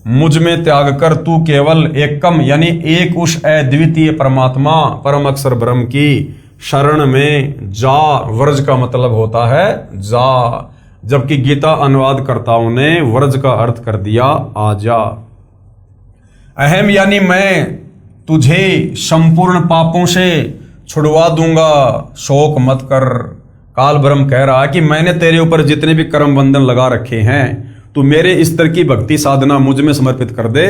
मुझ में त्याग कर तू केवल एकम यानी एक उस अद्वितीय परमात्मा परम अक्षर ब्रह्म की शरण में जा। व्रज का मतलब होता है जा, जबकि गीता अनुवादकर्ताओं ने व्रज का अर्थ कर दिया आजा। अहम यानी मैं तुझे संपूर्ण पापों से छुड़वा दूंगा, शोक मत कर। काल ब्रह्म कह रहा है कि मैंने तेरे ऊपर जितने भी कर्म बंधन लगा रखे हैं, तू मेरे स्तर की भक्ति साधना मुझ में समर्पित कर दे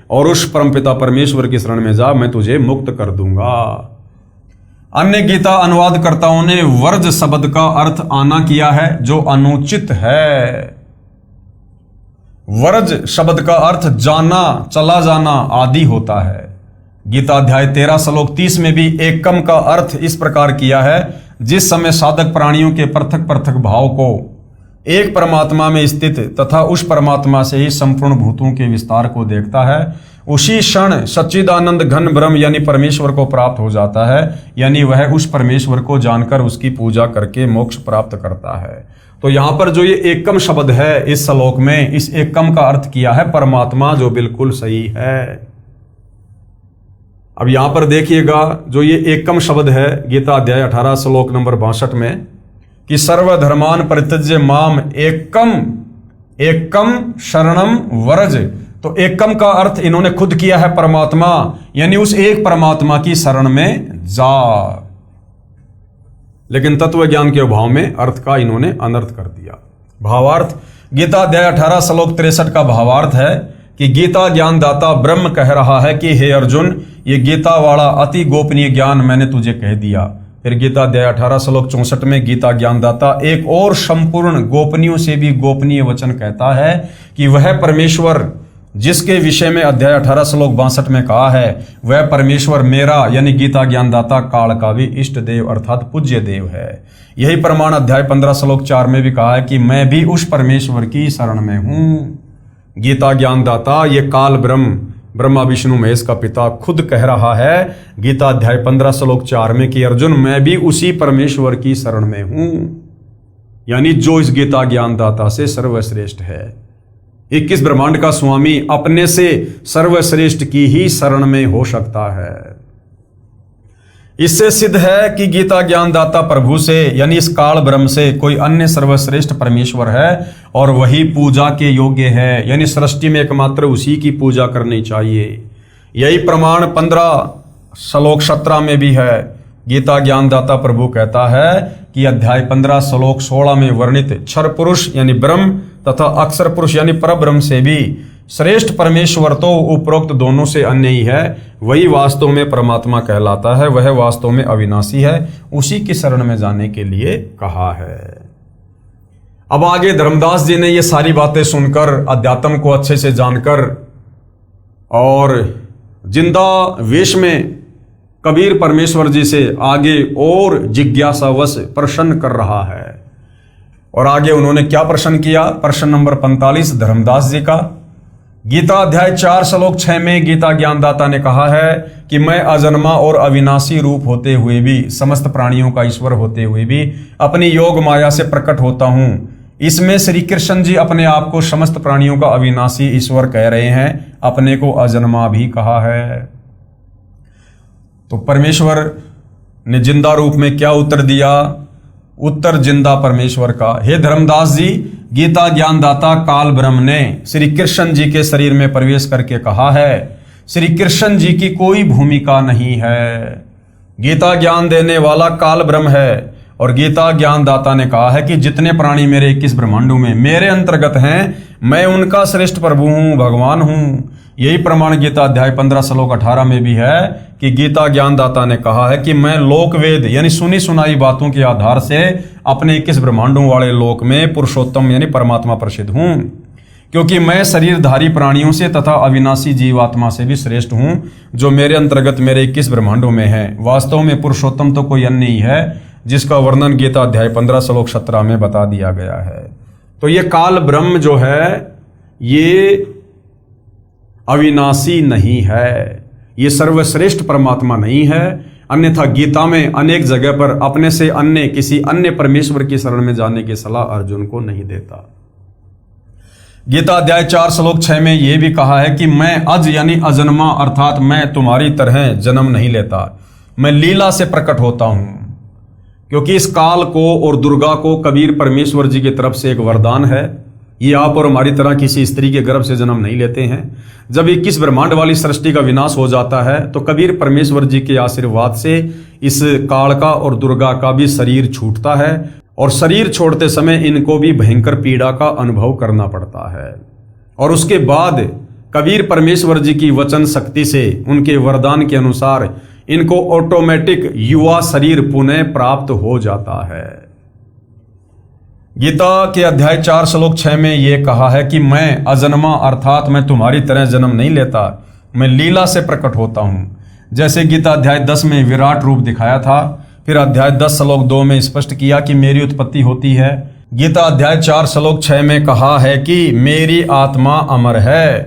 और उस परमपिता परमेश्वर की शरण में जा, मैं तुझे मुक्त कर दूंगा। अन्य गीता अनुवादकर्ताओं ने व्रज शब्द का अर्थ आना किया है, जो अनुचित है। व्रज शब्द का अर्थ जाना, चला जाना आदि होता है। गीता अध्याय 13 श्लोक 30 में भी एकम का अर्थ इस प्रकार किया है, जिस समय साधक प्राणियों के पृथक पृथक भाव को एक परमात्मा में स्थित तथा उस परमात्मा से ही संपूर्ण भूतों के विस्तार को देखता है, उसी क्षण सच्चिदानंद घन ब्रह्म यानी परमेश्वर को प्राप्त हो जाता है। यानी वह उस परमेश्वर को जानकर उसकी पूजा करके मोक्ष प्राप्त करता है। तो यहां पर जो ये एकम शब्द है इस श्लोक में, इस एकम का अर्थ किया है परमात्मा, जो बिल्कुल सही है। अब यहां पर देखिएगा, जो ये एकम शब्द है गीता अध्याय 18 श्लोक नंबर 62 में, कि सर्वधर्मान परित्यज्य माम एकम एकम शरणम व्रज। तो एकम का अर्थ इन्होंने खुद किया है परमात्मा, यानी उस एक परमात्मा की शरण में जा। लेकिन तत्व ज्ञान के अभाव में अर्थ का इन्होंने अनर्थ कर दिया। भावार्थ, गीता अध्याय 18 श्लोक 63 का भावार्थ है कि गीता ज्ञानदाता ब्रह्म कह रहा है कि हे अर्जुन, ये गीता वाला अति गोपनीय ज्ञान मैंने तुझे कह दिया। फिर गीता अध्याय 18 श्लोक 64 में गीता ज्ञानदाता एक और संपूर्ण गोपनीयों से भी गोपनीय वचन कहता है कि वह परमेश्वर जिसके विषय में अध्याय 18 श्लोक 62 में कहा है, वह परमेश्वर मेरा यानी गीता ज्ञानदाता काल का भी इष्ट देव अर्थात पूज्य देव है। यही प्रमाण अध्याय 15 श्लोक 4 में भी कहा है कि मैं भी उस परमेश्वर की शरण में हूं। गीता ज्ञानदाता ये काल ब्रह्म ब्रह्मा विष्णु महेश का पिता खुद कह रहा है गीता अध्याय 15 श्लोक 4 में कि अर्जुन, मैं भी उसी परमेश्वर की शरण में हूं, यानी जो इस गीता ज्ञानदाता से सर्वश्रेष्ठ है। 21 ब्रह्मांड का स्वामी अपने से सर्वश्रेष्ठ की ही शरण में हो सकता है। इससे सिद्ध है कि गीता ज्ञानदाता प्रभु से यानी इस काल ब्रह्म से कोई अन्य सर्वश्रेष्ठ परमेश्वर है और वही पूजा के योग्य है, यानी सृष्टि में एकमात्र उसी की पूजा करनी चाहिए। यही प्रमाण 15 श्लोक 17 में भी है। गीता ज्ञानदाता प्रभु कहता है कि अध्याय 15 श्लोक 16 में वर्णित क्षर पुरुष यानी ब्रह्म तथा अक्षर पुरुष यानी परब्रह्म से भी श्रेष्ठ परमेश्वर तो उपरोक्त दोनों से अन्य ही है, वही वास्तव में परमात्मा कहलाता है, वह वास्तव में अविनाशी है, उसी की शरण में जाने के लिए कहा है। अब आगे धर्मदास जी ने ये सारी बातें सुनकर, अध्यात्म को अच्छे से जानकर और जिंदा वेश में कबीर परमेश्वर जी से आगे और जिज्ञासावश प्रश्न कर रहा है। और आगे उन्होंने क्या प्रश्न किया? प्रश्न नंबर 45 धर्मदास जी का। गीता अध्याय 4 श्लोक 6 में गीता ज्ञानदाता ने कहा है कि मैं अजन्मा और अविनाशी रूप होते हुए भी, समस्त प्राणियों का ईश्वर होते हुए भी अपनी योग माया से प्रकट होता हूं। इसमें श्री कृष्ण जी अपने आप को समस्त प्राणियों का अविनाशी ईश्वर कह रहे हैं, अपने को अजन्मा भी कहा है। तो परमेश्वर ने जिंदा रूप में क्या उत्तर दिया? उत्तर जिंदा परमेश्वर का, हे धर्मदास जी, गीता ज्ञानदाता काल ब्रह्म ने श्री कृष्ण जी के शरीर में प्रवेश करके कहा है, श्री कृष्ण जी की कोई भूमिका नहीं है। गीता ज्ञान देने वाला काल ब्रह्म है और गीता ज्ञानदाता ने कहा है कि जितने प्राणी मेरे 21 ब्रह्मांडों में मेरे अंतर्गत हैं, मैं उनका श्रेष्ठ प्रभु हूं, भगवान हूं। यही प्रमाण गीता अध्याय 15 श्लोक 18 में भी है कि गीता ज्ञानदाता ने कहा है कि मैं लोकवेद यानी सुनी सुनाई बातों के आधार से अपने 21 ब्रह्मांडों वाले लोक में पुरुषोत्तम यानी परमात्मा प्रसिद्ध हूं, क्योंकि मैं शरीरधारी प्राणियों से तथा अविनाशी जीवात्मा से भी श्रेष्ठ हूं, जो मेरे अंतर्गत मेरे 21 ब्रह्मांडों में है। वास्तव में पुरुषोत्तम तो कोई अन्य ही है, जिसका वर्णन गीता अध्याय 15 श्लोक 17 में बता दिया गया है। तो ये काल ब्रह्म जो है ये अविनाशी नहीं है, ये सर्वश्रेष्ठ परमात्मा नहीं है। अन्यथा गीता में अनेक जगह पर अपने से अन्य किसी अन्य परमेश्वर की शरण में जाने की सलाह अर्जुन को नहीं देता। गीता अध्याय 4 श्लोक 6 में यह भी कहा है कि मैं अज यानी अजन्मा अर्थात मैं तुम्हारी तरह जन्म नहीं लेता, मैं लीला से प्रकट होता हूं। क्योंकि इस काल को और दुर्गा को कबीर परमेश्वर जी की तरफ से एक वरदान है, ये आप और हमारी तरह किसी स्त्री के गर्भ से जन्म नहीं लेते हैं। जब 21 ब्रह्मांड वाली सृष्टि का विनाश हो जाता है तो कबीर परमेश्वर जी के आशीर्वाद से इस काल का और दुर्गा का भी शरीर छूटता है और शरीर छोड़ते समय इनको भी भयंकर पीड़ा का अनुभव करना पड़ता है। और उसके बाद कबीर परमेश्वर जी की वचन शक्ति से उनके वरदान के अनुसार इनको ऑटोमेटिक युवा शरीर पुनः प्राप्त हो जाता है। गीता के अध्याय 4 श्लोक 6 में यह कहा है कि मैं अजन्मा अर्थात मैं तुम्हारी तरह जन्म नहीं लेता, मैं लीला से प्रकट होता हूं। जैसे गीता अध्याय 10 में विराट रूप दिखाया था, फिर अध्याय 10 श्लोक 2 में स्पष्ट किया कि मेरी उत्पत्ति होती है। गीता अध्याय 4 श्लोक 6 में कहा है कि मेरी आत्मा अमर है।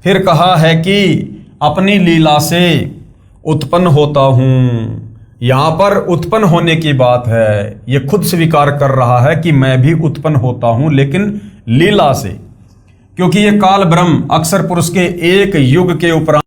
फिर कहा है कि अपनी लीला से उत्पन्न होता हूं। यहां पर उत्पन्न होने की बात है, यह खुद स्वीकार कर रहा है कि मैं भी उत्पन्न होता हूं, लेकिन लीला से, क्योंकि यह काल ब्रह्म अक्षर पुरुष के एक युग के उपरांत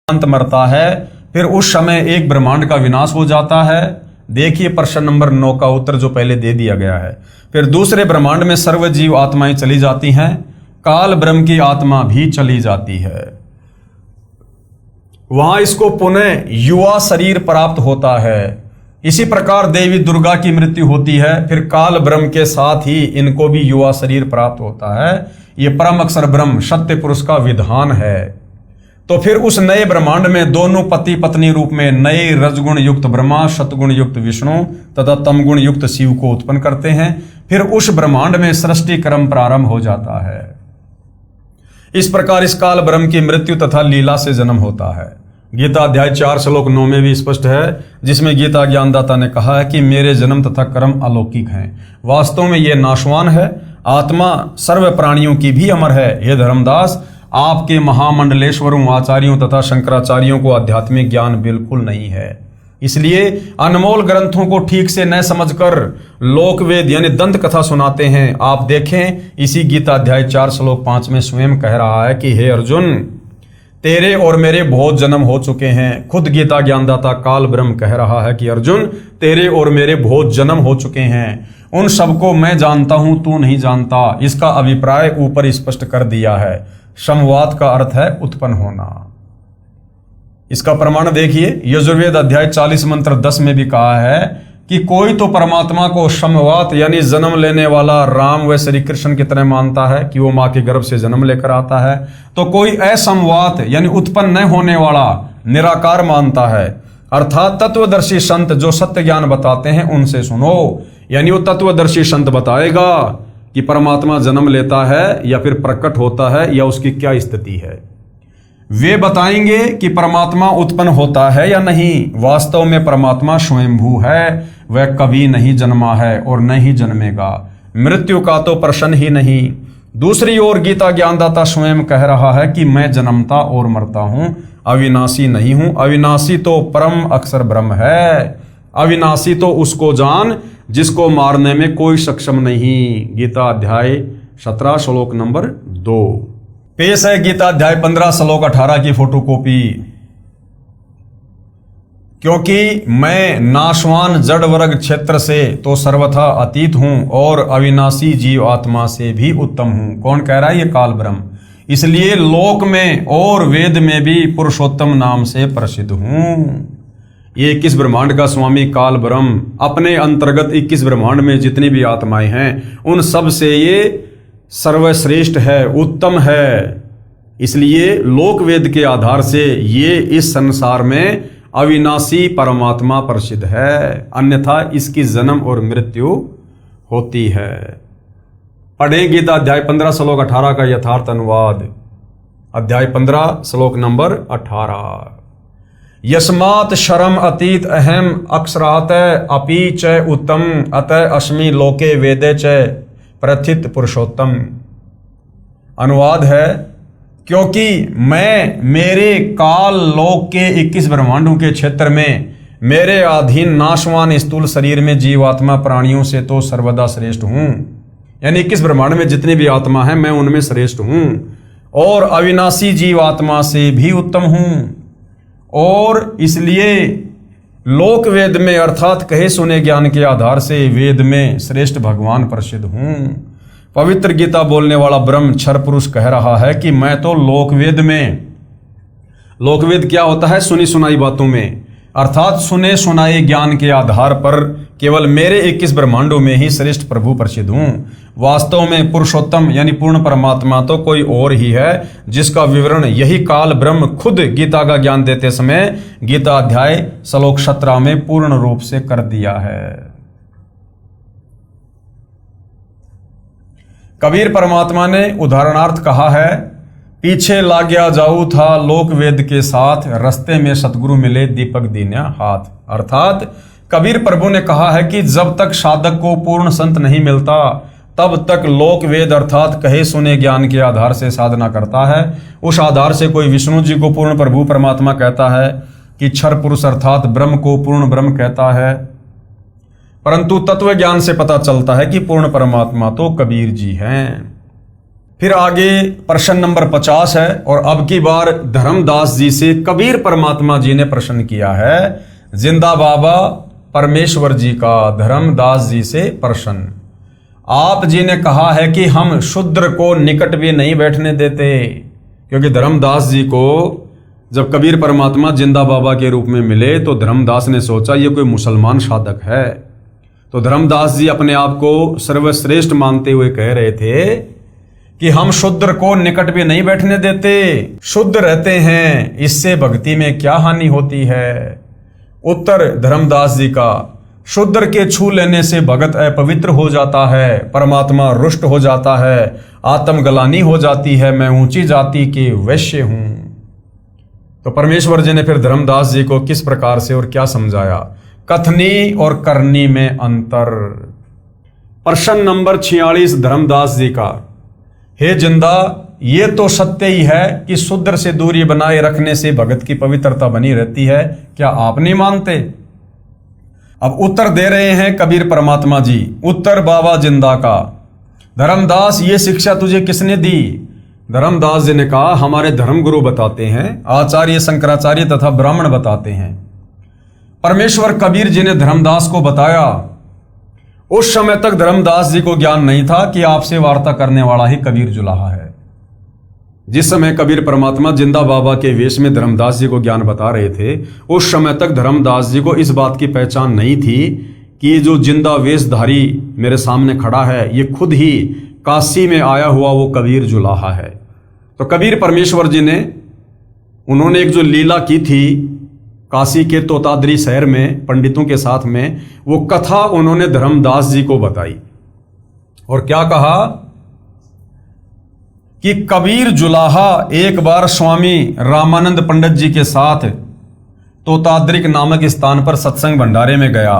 अंत मरता है, फिर उस समय एक ब्रह्मांड का विनाश हो जाता है। देखिए प्रश्न नंबर 9 का उत्तर जो पहले दे दिया गया है। फिर दूसरे ब्रह्मांड में सर्व जीव आत्माएं चली जाती हैं, काल ब्रह्म की आत्मा भी चली जाती है। वहां इसको पुनः युवा शरीर प्राप्त होता है। इसी प्रकार देवी दुर्गा की मृत्यु होती है, फिर काल ब्रह्म के साथ ही इनको भी युवा शरीर प्राप्त होता है। यह परम अक्षर ब्रह्म सत्य पुरुष का विधान है। तो फिर उस नए ब्रह्मांड में दोनों पति पत्नी रूप में नए रजगुण युक्त ब्रह्मा, सतगुण युक्त विष्णु तथा तमगुण युक्त शिव को उत्पन्न करते हैं। फिर उस ब्रह्मांड में सृष्टि क्रम प्रारंभ हो जाता है। इस प्रकार इस काल ब्रह्म की मृत्यु तथा लीला से जन्म होता है। गीता अध्याय 4 श्लोक 9 में भी स्पष्ट है, जिसमें गीता ज्ञानदाता ने कहा है कि मेरे जन्म तथा कर्म अलौकिक हैं, वास्तव में ये नाशवान है। आत्मा सर्व प्राणियों की भी अमर है। हे धर्मदास, आपके महामंडलेश्वरों, आचार्यों तथा शंकराचार्यों को आध्यात्मिक ज्ञान बिल्कुल नहीं है। इसलिए अनमोल ग्रंथों को ठीक से न समझकर लोकवेद यानी दंत कथा सुनाते हैं। आप देखें, इसी गीता अध्याय 4 श्लोक 5 में स्वयं कह रहा है कि हे अर्जुन, तेरे और मेरे बहुत जन्म हो चुके हैं। खुद गीता ज्ञानदाता काल ब्रह्म कह रहा है कि अर्जुन, तेरे और मेरे बहुत जन्म हो चुके हैं, उन सबको मैं जानता हूं, तू नहीं जानता। इसका अभिप्राय ऊपर स्पष्ट कर दिया है। समवात का अर्थ है उत्पन्न होना। इसका प्रमाण देखिए, यजुर्वेद अध्याय 40 मंत्र 10 में भी कहा है कि कोई तो परमात्मा को समवात यानी जन्म लेने वाला राम व श्री कृष्ण की तरह मानता है कि वो मां के गर्भ से जन्म लेकर आता है, तो कोई असमवात यानी उत्पन्न न होने वाला निराकार मानता है। अर्थात तत्वदर्शी संत जो सत्य ज्ञान बताते हैं उनसे सुनो, यानी वो तत्वदर्शी संत बताएगा कि परमात्मा जन्म लेता है या फिर प्रकट होता है या उसकी क्या स्थिति है। वे बताएंगे कि परमात्मा उत्पन्न होता है या नहीं। वास्तव में परमात्मा स्वयंभू है, वह कभी नहीं जन्मा है और न ही जन्मेगा। मृत्यु का तो प्रश्न ही नहीं। दूसरी ओर गीता ज्ञानदाता स्वयं कह रहा है कि मैं जन्मता और मरता हूं, अविनाशी नहीं हूं। अविनाशी तो परम अक्षर ब्रह्म है। अविनाशी तो उसको जान जिसको मारने में कोई सक्षम नहीं। गीता अध्याय 17 श्लोक नंबर 2। पेश है गीता अध्याय 15 श्लोक 18 की फोटोकॉपी। क्योंकि मैं नाशवान जड़ वर्ग क्षेत्र से तो सर्वथा अतीत हूं और अविनाशी जीव आत्मा से भी उत्तम हूं। कौन कह रहा है? ये काल ब्रह्म। इसलिए लोक में और वेद में भी पुरुषोत्तम नाम से प्रसिद्ध हूं। ये 21 ब्रह्मांड का स्वामी काल ब्रह्म अपने अंतर्गत 21 ब्रह्मांड में जितनी भी आत्माएं हैं उन सब से ये सर्वश्रेष्ठ है, उत्तम है। इसलिए लोक वेद के आधार से ये इस संसार में अविनाशी परमात्मा प्रसिद्ध है, अन्यथा इसकी जन्म और मृत्यु होती है। पढ़े गीता अध्याय 15 श्लोक 18 का यथार्थ अनुवाद। अध्याय 15 श्लोक नंबर 18। यस्मात् शरम अतीत अहम अक्षरात अपि च उत्तम अतः अस्मि लोके वेदे च प्रथित पुरुषोत्तम। अनुवाद है, क्योंकि मैं मेरे काल लोक के 21 ब्रह्मांडों के क्षेत्र में मेरे अधीन नाशवान स्थूल शरीर में जीवात्मा प्राणियों से तो सर्वदा श्रेष्ठ हूं। यानी 21 ब्रह्मांड में जितनी भी आत्मा है मैं उनमें श्रेष्ठ हूं और अविनाशी जीवात्मा से भी उत्तम हूं। और इसलिए लोक वेद में अर्थात कहे सुने ज्ञान के आधार से वेद में श्रेष्ठ भगवान प्रसिद्ध हूं। पवित्र गीता बोलने वाला ब्रह्म क्षर पुरुष कह रहा है कि मैं तो लोकवेद में, लोकवेद क्या होता है? सुनी सुनाई बातों में, अर्थात सुने सुनाए ज्ञान के आधार पर केवल मेरे 21 ब्रह्मांडों में ही श्रेष्ठ प्रभु प्रसिद्ध हूं। वास्तव में पुरुषोत्तम यानी पूर्ण परमात्मा तो कोई और ही है, जिसका विवरण यही काल ब्रह्म खुद गीता का ज्ञान देते समय गीता अध्याय श्लोक 17 में पूर्ण रूप से कर दिया है। कबीर परमात्मा ने उदाहरणार्थ कहा है, पीछे लाग्या जाऊ था लोक वेद के साथ, रस्ते में सतगुरु मिले दीपक दीन्या हाथ। अर्थात कबीर प्रभु ने कहा है कि जब तक साधक को पूर्ण संत नहीं मिलता तब तक लोक वेद अर्थात कहे सुने ज्ञान के आधार से साधना करता है। उस आधार से कोई विष्णु जी को पूर्ण प्रभु परमात्मा कहता है कि क्षर पुरुष अर्थात ब्रह्म को पूर्ण ब्रह्म कहता है, परंतु तत्व ज्ञान से पता चलता है कि पूर्ण परमात्मा तो कबीर जी हैं। फिर आगे प्रश्न नंबर 50 है और अब की बार धर्मदास जी से कबीर परमात्मा जी ने प्रश्न किया है। जिंदा बाबा परमेश्वर जी का धर्मदास जी से प्रश्न। आप जी ने कहा है कि हम शूद्र को निकट भी नहीं बैठने देते, क्योंकि धर्मदास जी को जब कबीर परमात्मा जिंदा बाबा के रूप में मिले तो धर्मदास ने सोचा ये कोई मुसलमान साधक है। तो धर्मदास जी अपने आप को सर्वश्रेष्ठ मानते हुए कह रहे थे कि हम शूद्र को निकट भी नहीं बैठने देते, शुद्ध रहते हैं, इससे भक्ति में क्या हानि होती है। उत्तर धर्मदास जी का, शूद्र के छू लेने से भगत अपवित्र हो जाता है, परमात्मा रुष्ट हो जाता है, आत्मग्लानि हो जाती है, मैं ऊंची जाति के वैश्य हूं। तो परमेश्वर जी ने फिर धर्मदास जी को किस प्रकार से और क्या समझाया। कथनी और करनी में अंतर। प्रश्न नंबर 46 धर्मदास जी का। हे जिंदा, ये तो सत्य ही है कि शूद्र से दूरी बनाए रखने से भगत की पवित्रता बनी रहती है, क्या आप नहीं मानते। अब उत्तर दे रहे हैं कबीर परमात्मा जी। उत्तर बाबा जिंदा का। धर्मदास, ये शिक्षा तुझे किसने दी। धर्मदास जी ने कहा, हमारे धर्मगुरु बताते हैं, आचार्य शंकराचार्य तथा ब्राह्मण बताते हैं। परमेश्वर कबीर जी ने धर्मदास को बताया। उस समय तक धर्मदास जी को ज्ञान नहीं था कि आपसे वार्ता करने वाला ही कबीर जुलाहा है। जिस समय कबीर परमात्मा जिंदा बाबा के वेश में धर्मदास जी को ज्ञान बता रहे थे, उस समय तक धर्मदास जी को इस बात की पहचान नहीं थी कि ये जो जिंदा वेशधारी मेरे सामने खड़ा है, ये खुद ही काशी में आया हुआ वो कबीर जुलाहा है। तो कबीर परमेश्वर जी ने, उन्होंने एक जो लीला की थी काशी के तोताद्री शहर में पंडितों के साथ में, वो कथा उन्होंने धर्मदास जी को बताई। और क्या कहा कि कबीर जुलाहा एक बार स्वामी रामानंद पंडित जी के साथ तोताद्रिक नामक स्थान पर सत्संग भंडारे में गया।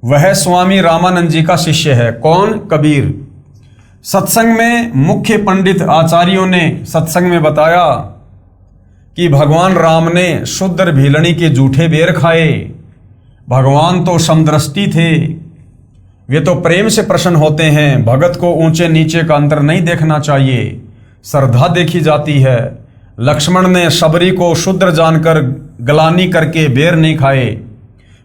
वह स्वामी रामानंद जी का शिष्य है। कौन? कबीर। सत्संग में मुख्य पंडित आचार्यों ने सत्संग में बताया कि भगवान राम ने शूद्र भीलनी के जूठे बेर खाए। भगवान तो समदृष्टि थे, वे तो प्रेम से प्रसन्न होते हैं। भगत को ऊंचे नीचे का अंतर नहीं देखना चाहिए, श्रद्धा देखी जाती है। लक्ष्मण ने शबरी को शूद्र जानकर गलानी करके बेर नहीं खाए,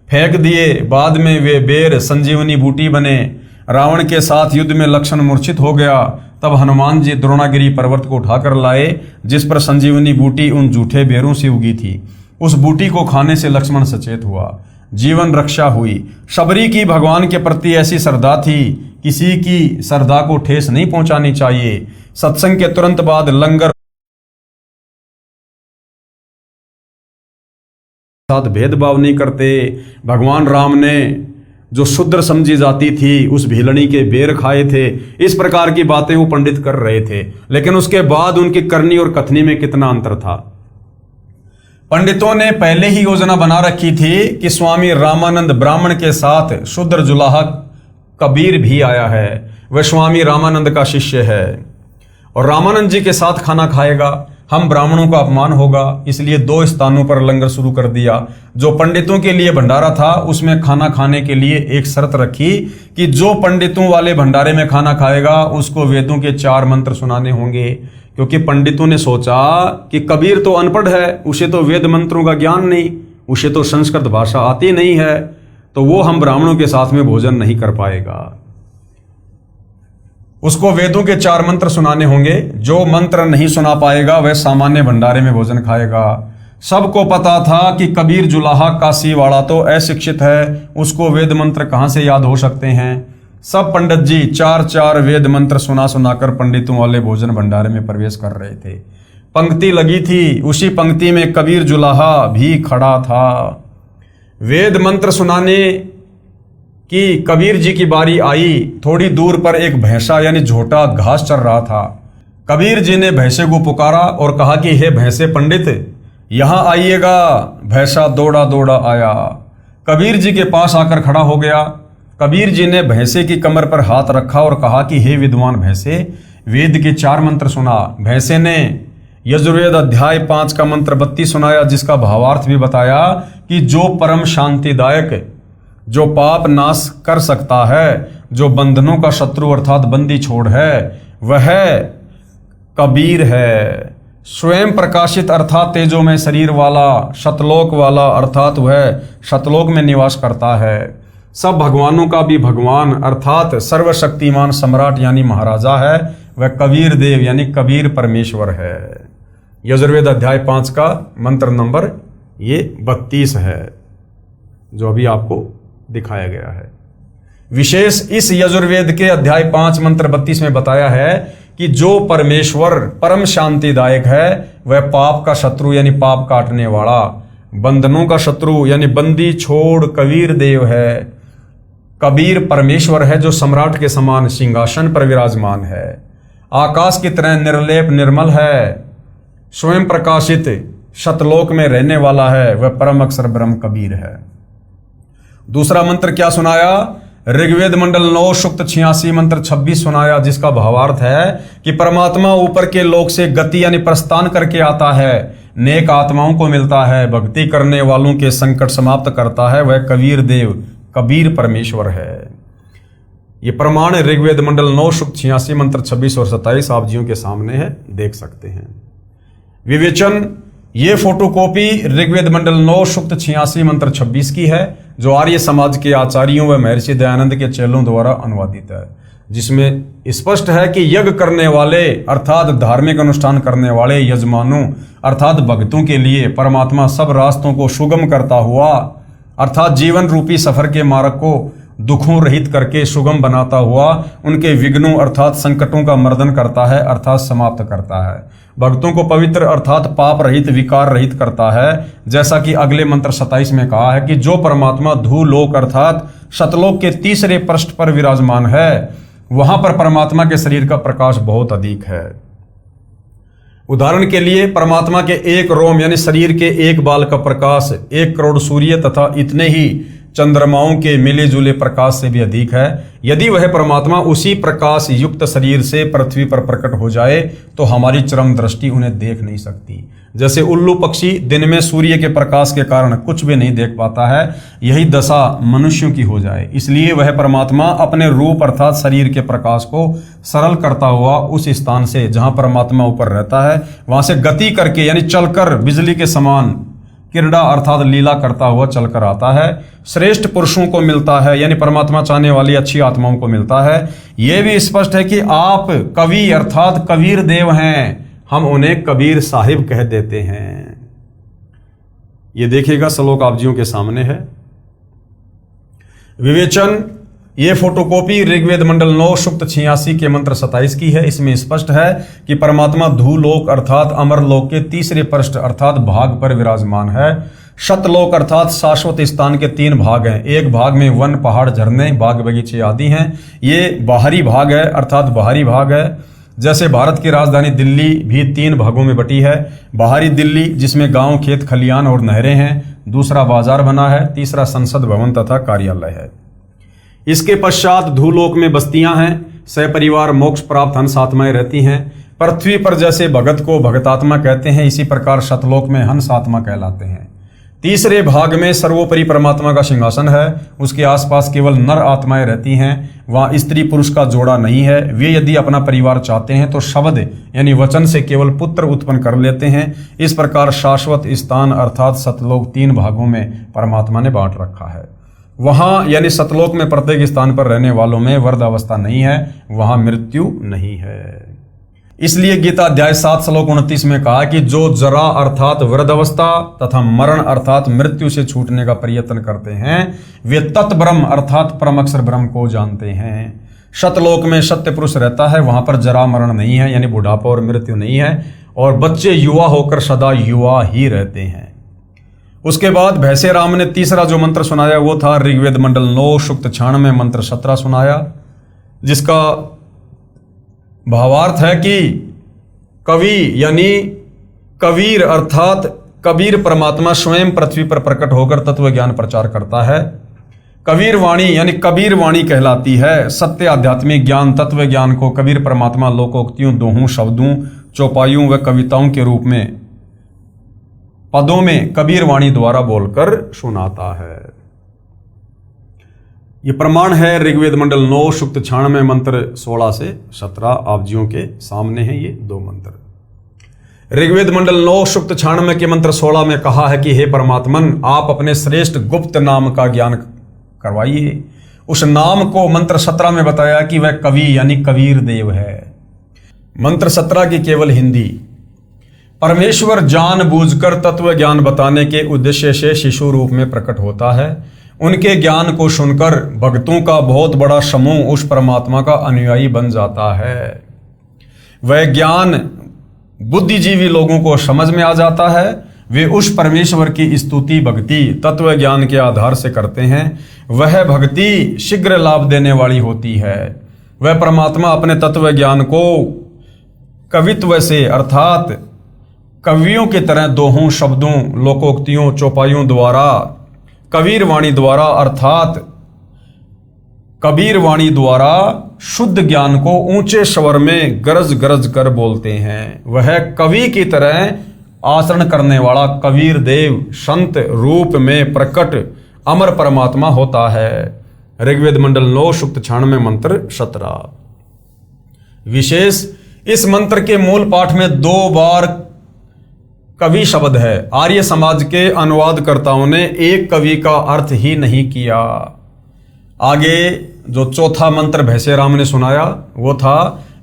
फेंक दिए। बाद में वे बेर संजीवनी बूटी बने। रावण के साथ युद्ध में लक्ष्मण मूर्छित हो गया, तब हनुमान जी द्रोणागिरी पर्वत को उठाकर लाए, जिस पर संजीवनी बूटी उन जूठे बेरों से उगी थी। उस बूटी को खाने से लक्ष्मण सचेत हुआ, जीवन रक्षा हुई। शबरी की भगवान के प्रति ऐसी श्रद्धा थी, किसी की श्रद्धा को ठेस नहीं पहुंचानी चाहिए। सत्संग के तुरंत बाद लंगर साथ भेदभाव नहीं करते। भगवान राम ने जो शूद्र समझी जाती थी उस भीलनी के बेर खाए थे। इस प्रकार की बातें वो पंडित कर रहे थे, लेकिन उसके बाद उनकी करनी और कथनी में कितना अंतर था। पंडितों ने पहले ही योजना बना रखी थी कि स्वामी रामानंद ब्राह्मण के साथ शूद्र जुलाहा कबीर भी आया है, वह स्वामी रामानंद का शिष्य है और रामानंद जी के साथ खाना खाएगा। हम ब्राह्मणों का अपमान होगा, इसलिए 2 स्थानों पर लंगर शुरू कर दिया। जो पंडितों के लिए भंडारा था उसमें खाना खाने के लिए एक शर्त रखी कि जो पंडितों वाले भंडारे में खाना खाएगा उसको वेदों के 4 मंत्र सुनाने होंगे, क्योंकि पंडितों ने सोचा कि कबीर तो अनपढ़ है, उसे तो वेद मंत्रों का ज्ञान नहीं, उसे तो संस्कृत भाषा आती नहीं है, तो वो हम ब्राह्मणों के साथ में भोजन नहीं कर पाएगा। उसको वेदों के 4 मंत्र सुनाने होंगे। जो मंत्र नहीं सुना पाएगा वह सामान्य भंडारे में भोजन खाएगा। सबको पता था कि कबीर जुलाहा काशी वाला तो अशिक्षित है, उसको वेद मंत्र कहां से याद हो सकते हैं। सब पंडित जी 4 वेद मंत्र सुना सुनाकर पंडितों वाले भोजन भंडारे में प्रवेश कर रहे थे। पंक्ति लगी थी, उसी पंक्ति में कबीर जुलाहा भी खड़ा था। वेद मंत्र सुनाने कि कबीर जी की बारी आई। थोड़ी दूर पर एक भैंसा यानी झोटा घास चर रहा था। कबीर जी ने भैंसे को पुकारा और कहा कि हे भैंसे पंडित, यहां आइएगा। भैंसा दौड़ा दौड़ा आया, कबीर जी के पास आकर खड़ा हो गया। कबीर जी ने भैंसे की कमर पर हाथ रखा और कहा कि हे विद्वान भैंसे, वेद के 4 मंत्र सुना। भैंसे ने यजुर्वेद अध्याय 5 का मंत्र 32 सुनाया, जिसका भावार्थ भी बताया कि जो परम शांतिदायक, जो पाप नाश कर सकता है, जो बंधनों का शत्रु अर्थात बंदी छोड़ है, वह कबीर है। स्वयं प्रकाशित अर्थात तेजो में शरीर वाला, शतलोक वाला अर्थात वह शतलोक में निवास करता है। सब भगवानों का भी भगवान अर्थात सर्वशक्तिमान सम्राट यानी महाराजा है, वह कबीर देव यानी कबीर परमेश्वर है। यजुर्वेद अध्याय 5 का मंत्र नंबर ये 32 है जो अभी आपको दिखाया गया है। विशेष इस यजुर्वेद के अध्याय 5 मंत्र 32 में बताया है कि जो परमेश्वर परम शांतिदायक है वह पाप का शत्रु यानी पाप काटने वाला, बंधनों का शत्रु यानी बंदी छोड़ कबीर देव है। कबीर परमेश्वर है जो सम्राट के समान सिंहासन पर विराजमान है, आकाश की तरह निर्लेप निर्मल है, स्वयं प्रकाशित शतलोक में रहने वाला है, वह परम अक्षर ब्रह्म कबीर है। दूसरा मंत्र क्या सुनाया? ऋग्वेद मंडल 9 सूक्त 86 मंत्र 26 सुनाया, जिसका भावार्थ है कि परमात्मा ऊपर के लोक से गति यानी प्रस्थान करके आता है, नेक आत्माओं को मिलता है, भक्ति करने वालों के संकट समाप्त करता है, वह कबीर देव कबीर परमेश्वर है। ये प्रमाण ऋग्वेद मंडल 9 सूक्त 86 मंत्र 26 और 27 आप जियों के सामने है, देख सकते हैं। विवेचन, ये फोटोकॉपी ऋग्वेद मंडल 9 सूक्त 86 मंत्र 26 की है जो आर्य समाज के आचार्यों व महर्षि दयानंद के चेलों द्वारा अनुवादित है, जिसमें स्पष्ट है कि यज्ञ करने वाले अर्थात धार्मिक अनुष्ठान करने वाले यजमानों अर्थात भक्तों के लिए परमात्मा सब रास्तों को सुगम करता हुआ अर्थात जीवन रूपी सफर के मार्ग को दुखों रहित करके सुगम बनाता हुआ उनके विघ्नों अर्थात संकटों का मर्दन करता है अर्थात समाप्त करता है, भक्तों को पवित्र अर्थात पाप रहित विकार रहित करता है। जैसा कि अगले मंत्र 27 में कहा है कि जो परमात्मा धूलोक अर्थात शतलोक के तीसरे पृष्ठ पर विराजमान है, वहां पर परमात्मा के शरीर का प्रकाश बहुत अधिक है। उदाहरण के लिए परमात्मा के एक रोम यानी शरीर के एक बाल का प्रकाश 1 करोड़ सूर्य तथा इतने ही चंद्रमाओं के मिले जुले प्रकाश से भी अधिक है। यदि वह परमात्मा उसी प्रकाश युक्त शरीर से पृथ्वी पर प्रकट हो जाए तो हमारी चरम दृष्टि उन्हें देख नहीं सकती। जैसे उल्लू पक्षी दिन में सूर्य के प्रकाश के कारण कुछ भी नहीं देख पाता है, यही दशा मनुष्यों की हो जाए। इसलिए वह परमात्मा अपने रूप अर्थात शरीर के प्रकाश को सरल करता हुआ उस स्थान से जहां परमात्मा ऊपर रहता है वहां से गति करके यानी चलकर बिजली के समान क्रीड़ा अर्थात लीला करता हुआ चलकर आता है। श्रेष्ठ पुरुषों को मिलता है यानी परमात्मा चाहने वाली अच्छी आत्माओं को मिलता है। यह भी स्पष्ट है कि आप कवि अर्थात कबीर देव हैं, हम उन्हें कबीर साहिब कह देते हैं। ये देखिएगा श्लोक आप जियों के सामने है। विवेचन, ये फोटोकॉपी ऋग्वेद मंडल 9 सूक्त 86 के मंत्र 27 की है। इसमें स्पष्ट है कि परमात्मा धूलोक अर्थात अमरलोक के तीसरे पृष्ठ अर्थात भाग पर विराजमान है। शतलोक अर्थात शाश्वत स्थान के 3 भाग हैं। एक भाग में वन पहाड़ झरने बाग बगीचे आदि हैं, ये बाहरी भाग है अर्थात बाहरी भाग है। जैसे भारत की राजधानी दिल्ली भी 3 भागों में बटी है। बाहरी दिल्ली जिसमें गांव खेत खलियान और नहरें हैं, दूसरा बाजार बना है, तीसरा संसद भवन तथा कार्यालय है। इसके पश्चात धूलोक में बस्तियां हैं, सपरिवार मोक्ष प्राप्त हंस आत्माएं रहती हैं। पृथ्वी पर जैसे भगत को भगतात्मा कहते हैं, इसी प्रकार शतलोक में हंस आत्मा कहलाते हैं। तीसरे भाग में सर्वोपरि परमात्मा का सिंहासन है, उसके आसपास केवल नर आत्माएं रहती हैं। वहां स्त्री पुरुष का जोड़ा नहीं है। वे यदि अपना परिवार चाहते हैं तो शब्द यानी वचन से केवल पुत्र उत्पन्न कर लेते हैं। इस प्रकार शाश्वत स्थान अर्थात सतलोक 3 भागों में परमात्मा ने बांट रखा है। वहां यानी सतलोक में प्रत्येक स्थान पर रहने वालों में वृद्धावस्था नहीं है, वहां मृत्यु नहीं है। इसलिए गीता अध्याय 7 श्लोक 29 में कहा कि जो जरा अर्थात वृद्धावस्था तथा मरण अर्थात मृत्यु से छूटने का प्रयत्न करते हैं वे तत्ब्रह्म अर्थात परम अक्षर ब्रह्म को जानते हैं। शतलोक में सत्य पुरुष रहता है, वहां पर जरा मरण नहीं है यानी बुढ़ापा और मृत्यु नहीं है, और बच्चे युवा होकर सदा युवा ही रहते हैं। उसके बाद भैसे राम ने तीसरा जो मंत्र सुनाया वो था ऋग्वेद मंडल 9 सूक्त 96 मंत्र 17 सुनाया, जिसका भावार्थ है कि कवि यानी कबीर अर्थात कबीर परमात्मा स्वयं पृथ्वी पर प्रकट होकर तत्व ज्ञान प्रचार करता है। कबीर वाणी यानी कबीर वाणी कहलाती है। सत्य आध्यात्मिक ज्ञान तत्व ज्ञान को कबीर परमात्मा लोकोक्तियों, दोहों, शब्दों, चौपाइयों व कविताओं के रूप में पदों में कबीर वाणी द्वारा बोलकर सुनाता है। ये प्रमाण है ऋग्वेद मंडल 9 सूक्त 96 मंत्र 16 से 17 आप जियों के सामने हैं ये दो मंत्र। ऋग्वेद मंडल 9 सूक्त 96 के मंत्र 16 में कहा है कि हे परमात्मन, आप अपने श्रेष्ठ गुप्त नाम का ज्ञान करवाइए। उस नाम को मंत्र 17 में बताया कि वह कवि यानी कबीर देव है। मंत्र 17 की केवल हिंदी। परमेश्वर जानबूझकर तत्व ज्ञान बताने के उद्देश्य से शिशु रूप में प्रकट होता है। उनके ज्ञान को सुनकर भक्तों का बहुत बड़ा समूह उस परमात्मा का अनुयायी बन जाता है। वह ज्ञान बुद्धिजीवी लोगों को समझ में आ जाता है। वे उस परमेश्वर की स्तुति भक्ति तत्व ज्ञान के आधार से करते हैं। वह भक्ति शीघ्र लाभ देने वाली होती है। वह परमात्मा अपने तत्व ज्ञान को कवित्व से अर्थात कवियों की तरह दोहों, शब्दों, लोकोक्तियों, चौपाइयों द्वारा, कबीर वाणी द्वारा अर्थात कबीर वाणी द्वारा शुद्ध ज्ञान को ऊंचे स्वर में गरज गरज कर बोलते हैं। वह कवि की तरह आचरण करने वाला कबीर देव संत रूप में प्रकट अमर परमात्मा होता है। ऋग्वेद मंडल 9 सूक्त 96 मंत्र 17। विशेष इस मंत्र के मूल पाठ में 2 बार कवि शब्द है। आर्य समाज के अनुवादकर्ताओं ने एक कवि का अर्थ ही नहीं किया। आगे जो चौथा मंत्र भैंसे राम ने सुनाया वो था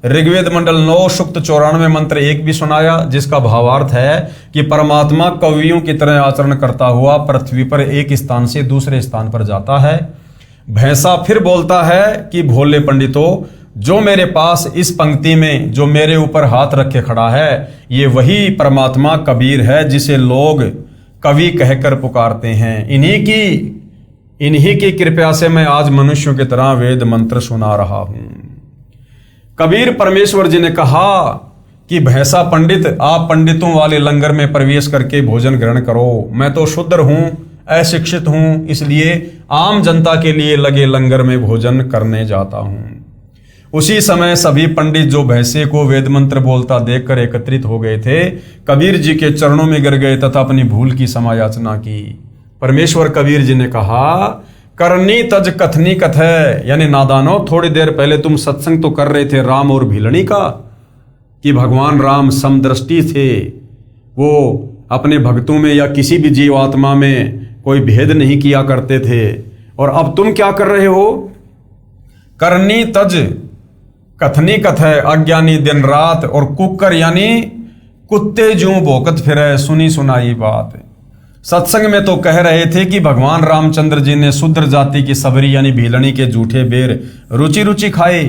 ऋग्वेद मंडल 9 सूक्त 94 मंत्र 1 भी सुनाया, जिसका भावार्थ है कि परमात्मा कवियों की तरह आचरण करता हुआ पृथ्वी पर एक स्थान से दूसरे स्थान पर जाता है। भैंसा फिर बोलता है कि भोले पंडितों, जो मेरे पास इस पंक्ति में जो मेरे ऊपर हाथ रखे खड़ा है, ये वही परमात्मा कबीर है जिसे लोग कवि कहकर पुकारते हैं। इन्हीं की कृपा से मैं आज मनुष्यों की तरह वेद मंत्र सुना रहा हूं। कबीर परमेश्वर जी ने कहा कि भैंसा पंडित, आप पंडितों वाले लंगर में प्रवेश करके भोजन ग्रहण करो। मैं तो शूद्र हूं, अशिक्षित हूं, इसलिए आम जनता के लिए लगे लंगर में भोजन करने जाता हूं। उसी समय सभी पंडित जो भैंसे को वेद मंत्र बोलता देखकर एकत्रित हो गए थे, कबीर जी के चरणों में गिर गए तथा अपनी भूल की क्षमा याचना की। परमेश्वर कबीर जी ने कहा, करनी तज कथनी कथय, यानी नादानो, थोड़ी देर पहले तुम सत्संग तो कर रहे थे राम और भीलनी का कि भगवान राम समदृष्टि थे, वो अपने भक्तों में या किसी भी जीवात्मा में कोई भेद नहीं किया करते थे। और अब तुम क्या कर रहे हो? करनी तज कथनी कथय, अज्ञानी दिन रात, और कुकर यानी कुत्ते जो भोकत फिरे, सुनी सुनाई बात। सत्संग में तो कह रहे थे कि भगवान रामचंद्र जी ने शूद्र जाति की सबरी यानी भीलनी के जूठे बेर रुचि रुचि खाए,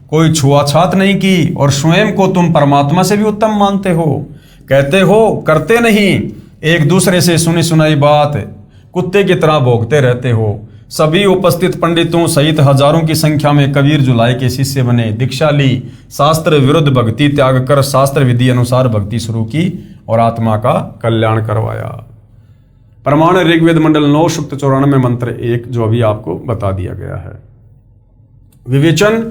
कोई छुआछात नहीं की, और स्वयं को तुम परमात्मा से भी उत्तम मानते हो। कहते हो करते नहीं, एक दूसरे से सुनी सुनाई बात कुत्ते की तरह भोगते रहते हो। सभी उपस्थित पंडितों सहित हजारों की संख्या में कबीर जुलाई के शिष्य बने, दीक्षा ली, शास्त्र विरुद्ध भक्ति त्याग कर शास्त्र विधि अनुसार भक्ति शुरू की और आत्मा का कल्याण करवाया। प्रमाण ऋग्वेद मंडल 9 सूक्त 94 मंत्र 1 जो अभी आपको बता दिया गया है। विवेचन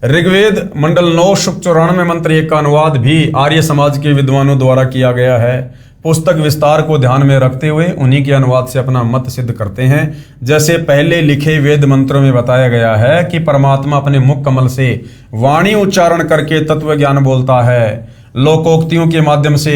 ऋग्वेद मंडल 9 सूक्त 94 मंत्र 1 का अनुवाद भी आर्य समाज के विद्वानों द्वारा किया गया है। पुस्तक विस्तार को ध्यान में रखते हुए उन्हीं के अनुवाद से अपना मत सिद्ध करते हैं। जैसे पहले लिखे वेद मंत्रों में बताया गया है कि परमात्मा अपने मुख कमल से वाणी उच्चारण करके तत्व ज्ञान बोलता है। लोकोक्तियों के माध्यम से,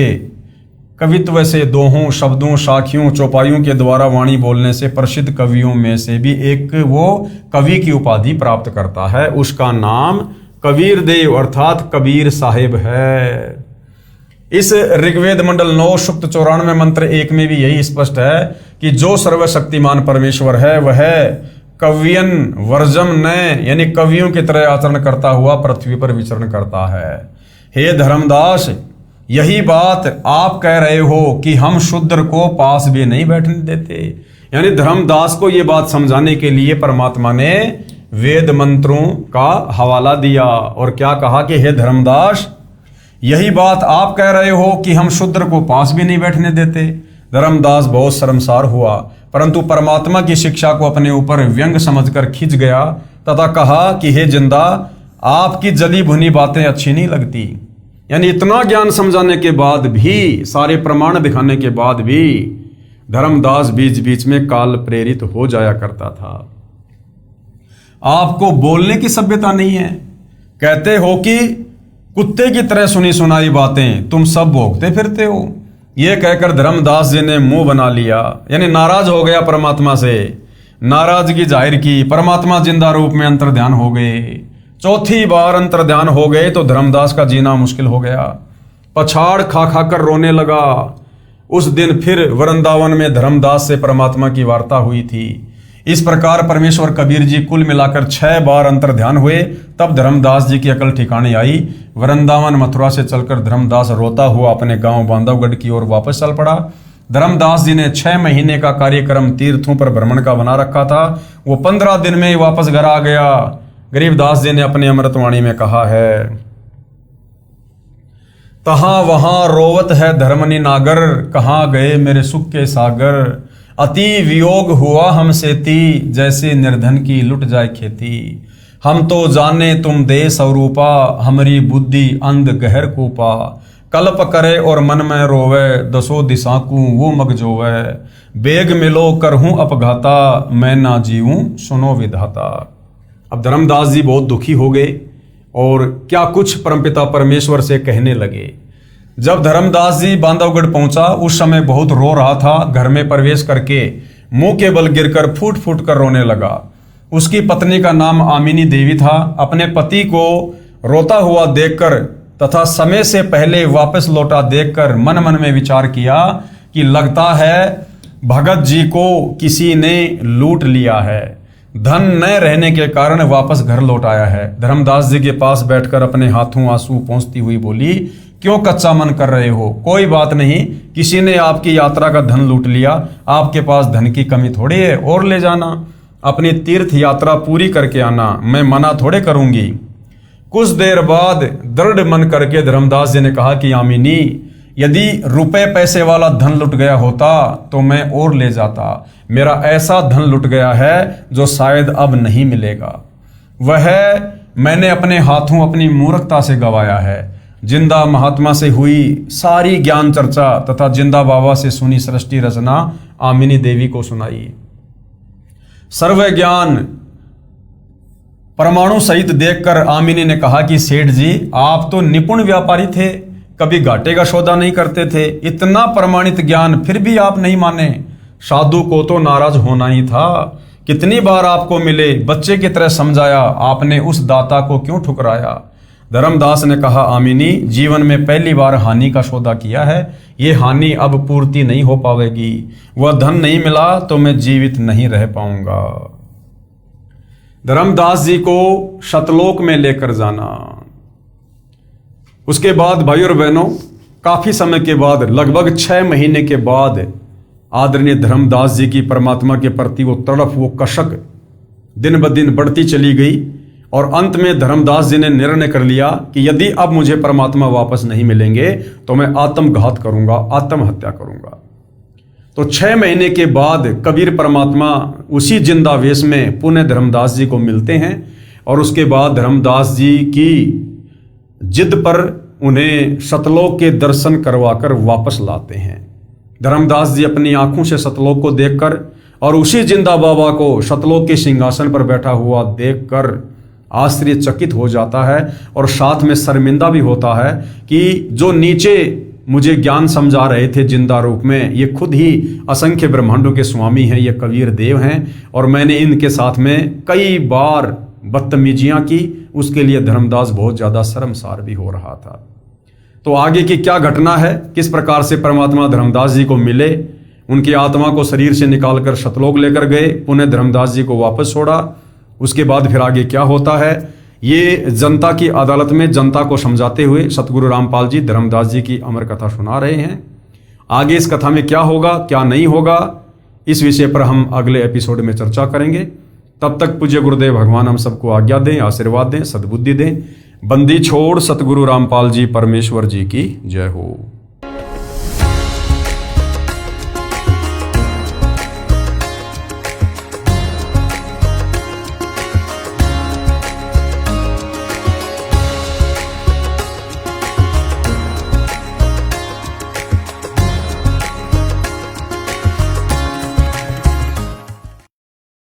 कवित्व से, दोहों, शब्दों, साखियों, चौपाइयों के द्वारा वाणी बोलने से प्रसिद्ध कवियों में से भी एक वो कवि की उपाधि प्राप्त करता है। उसका नाम कबीर देव अर्थात कबीर साहिब है। इस ऋग्वेद मंडल 9 सूक्त 94 मंत्र 1 में भी यही स्पष्ट है कि जो सर्वशक्तिमान परमेश्वर है वह कव्यन वर्जम न, यानी कवियों की तरह आचरण करता हुआ पृथ्वी पर विचरण करता है। हे धर्मदास, यही बात आप कह रहे हो कि हम शूद्र को पास भी नहीं बैठने देते। यानी धर्मदास को यह बात समझाने के लिए परमात्मा ने वेद मंत्रों का हवाला दिया और क्या कहा कि हे धर्मदास, यही बात आप कह रहे हो कि हम शूद्र को पास भी नहीं बैठने देते। धर्मदास बहुत शर्मसार हुआ, परंतु परमात्मा की शिक्षा को अपने ऊपर व्यंग समझकर खिंच गया तथा कहा कि हे जिंदा, आपकी जली भुनी बातें अच्छी नहीं लगती। यानी इतना ज्ञान समझाने के बाद भी, सारे प्रमाण दिखाने के बाद भी धर्मदास बीच बीच में काल प्रेरित हो जाया करता था। आपको बोलने की सभ्यता नहीं है। कहते हो कि कुत्ते की तरह सुनी सुनाई बातें तुम सब भोगते फिरते हो। यह कहकर धर्मदास जी ने मुंह बना लिया, यानी नाराज हो गया परमात्मा से, नाराजगी जाहिर की। परमात्मा जिंदा रूप में अंतर्ध्यान हो गए। चौथी बार अंतर्ध्यान हो गए तो धर्मदास का जीना मुश्किल हो गया। पछाड़ खा खा कर रोने लगा। उस दिन फिर वृंदावन में धर्मदास से परमात्मा की वार्ता हुई थी। इस प्रकार परमेश्वर कबीर जी कुल मिलाकर 6 बार अंतर्ध्यान हुए। तब धर्मदास जी की अकल ठिकाने आई। वृंदावन मथुरा से चलकर धर्मदास रोता हुआ अपने गांव बांधवगढ़ की ओर वापस चल पड़ा। धर्मदास जी ने 6 महीने का कार्यक्रम तीर्थों पर भ्रमण का बना रखा था। वो 15 दिन में ही वापस घर आ गया। गरीबदास जी ने अपनी अमृतवाणी में कहा है, तहां वहां रोवत है धर्मनि नागर, कहाँ गए मेरे सुख के सागर। अति वियोग हुआ हमसे ती, जैसे निर्धन की लुट जाए खेती। हम तो जाने तुम दे स्वरूपा, हमारी बुद्धि अंध गहर कूपा। कल्प करे और मन में रोवे, दसो दिशा को वो मग जोवे। बेग मिलो करहूं अपघाता, मैं ना जीऊं सुनो विधाता। अब धर्मदास जी बहुत दुखी हो गए और क्या कुछ परमपिता परमेश्वर से कहने लगे। जब धर्मदास जी बांधवगढ़ पहुंचा उस समय बहुत रो रहा था। घर में प्रवेश करके मुंह के बल गिरकर फूट फूट कर रोने लगा। उसकी पत्नी का नाम आमिनी देवी था। अपने पति को रोता हुआ देखकर तथा समय से पहले वापस लौटा देखकर मन मन में विचार किया कि लगता है भगत जी को किसी ने लूट लिया है। धन न रहने के कारण वापस घर लौट आया है। धर्मदास जी के पास बैठकर अपने हाथों आंसू पोंछती हुई बोली, क्यों कच्चा मन कर रहे हो? कोई बात नहीं, किसी ने आपकी यात्रा का धन लूट लिया। आपके पास धन की कमी थोड़ी है, और ले जाना। अपनी तीर्थ यात्रा पूरी करके आना, मैं मना थोड़े करूंगी। कुछ देर बाद दृढ़ मन करके धर्मदास जी ने कहा कि आमिनी, यदि रुपए पैसे वाला धन लुट गया होता तो मैं और ले जाता। मेरा ऐसा धन लुट गया है जो शायद अब नहीं मिलेगा। वह मैंने अपने हाथों अपनी मूर्खता से गवाया है। जिंदा महात्मा से हुई सारी ज्ञान चर्चा तथा जिंदा बाबा से सुनी सृष्टि रचना आमिनी देवी को सुनाई। सर्व ज्ञान परमाणु सहित देखकर आमिनी ने कहा कि सेठ जी, आप तो निपुण व्यापारी थे, कभी घाटे का सौदा नहीं करते थे। इतना प्रमाणित ज्ञान फिर भी आप नहीं माने। साधु को तो नाराज होना ही था। कितनी बार आपको मिले, बच्चे की तरह समझाया, आपने उस दाता को क्यों ठुकराया? धर्मदास ने कहा, आमिनी, जीवन में पहली बार हानि का सौदा किया है। ये हानि अब पूर्ति नहीं हो पाएगी। वह धन नहीं मिला तो मैं जीवित नहीं रह पाऊंगा। धर्मदास जी को सतलोक में लेकर जाना। उसके बाद भाई और बहनों, काफी समय के बाद, लगभग 6 महीने के बाद, आदरणीय धर्मदास जी की परमात्मा के प्रति वो तड़प, वो कशक दिन ब दिन बढ़ती चली गई। और अंत में धर्मदास जी ने निर्णय कर लिया कि यदि अब मुझे परमात्मा वापस नहीं मिलेंगे तो मैं आत्मघात करूंगा, आत्महत्या करूंगा। तो 6 महीने के बाद कबीर परमात्मा उसी जिंदा वेश में पुनः धर्मदास जी को मिलते हैं और उसके बाद धर्मदास जी की जिद पर उन्हें सतलोक के दर्शन करवाकर वापस लाते हैं। धर्मदास जी अपनी आंखों से सतलोक को देखकर और उसी जिंदा बाबा को सतलोक के सिंहासन पर बैठा हुआ देखकर आश्चर्यचकित हो जाता है और साथ में शर्मिंदा भी होता है कि जो नीचे मुझे ज्ञान समझा रहे थे जिंदा रूप में, ये खुद ही असंख्य ब्रह्मांडों के स्वामी हैं, ये कबीर देव हैं और मैंने इनके साथ में कई बार बदतमीजियां की। उसके लिए धर्मदास बहुत ज्यादा शर्मसार भी हो रहा था। तो आगे की क्या घटना है, किस प्रकार से परमात्मा धर्मदास जी को मिले, उनकी आत्मा को शरीर से निकालकर सतलोक लेकर गए, पुनः धर्मदास जी को वापस छोड़ा, उसके बाद फिर आगे क्या होता है, ये जनता की अदालत में जनता को समझाते हुए सतगुरु रामपाल जी धर्मदास जी की अमर कथा सुना रहे हैं। आगे इस कथा में क्या होगा, क्या नहीं होगा, इस विषय पर हम अगले एपिसोड में चर्चा करेंगे। तब तक पूज्य गुरुदेव भगवान हम सबको आज्ञा दें, आशीर्वाद दें, सद्बुद्धि दें। बंदी छोड़ सतगुरु रामपाल जी परमेश्वर जी की जय हो।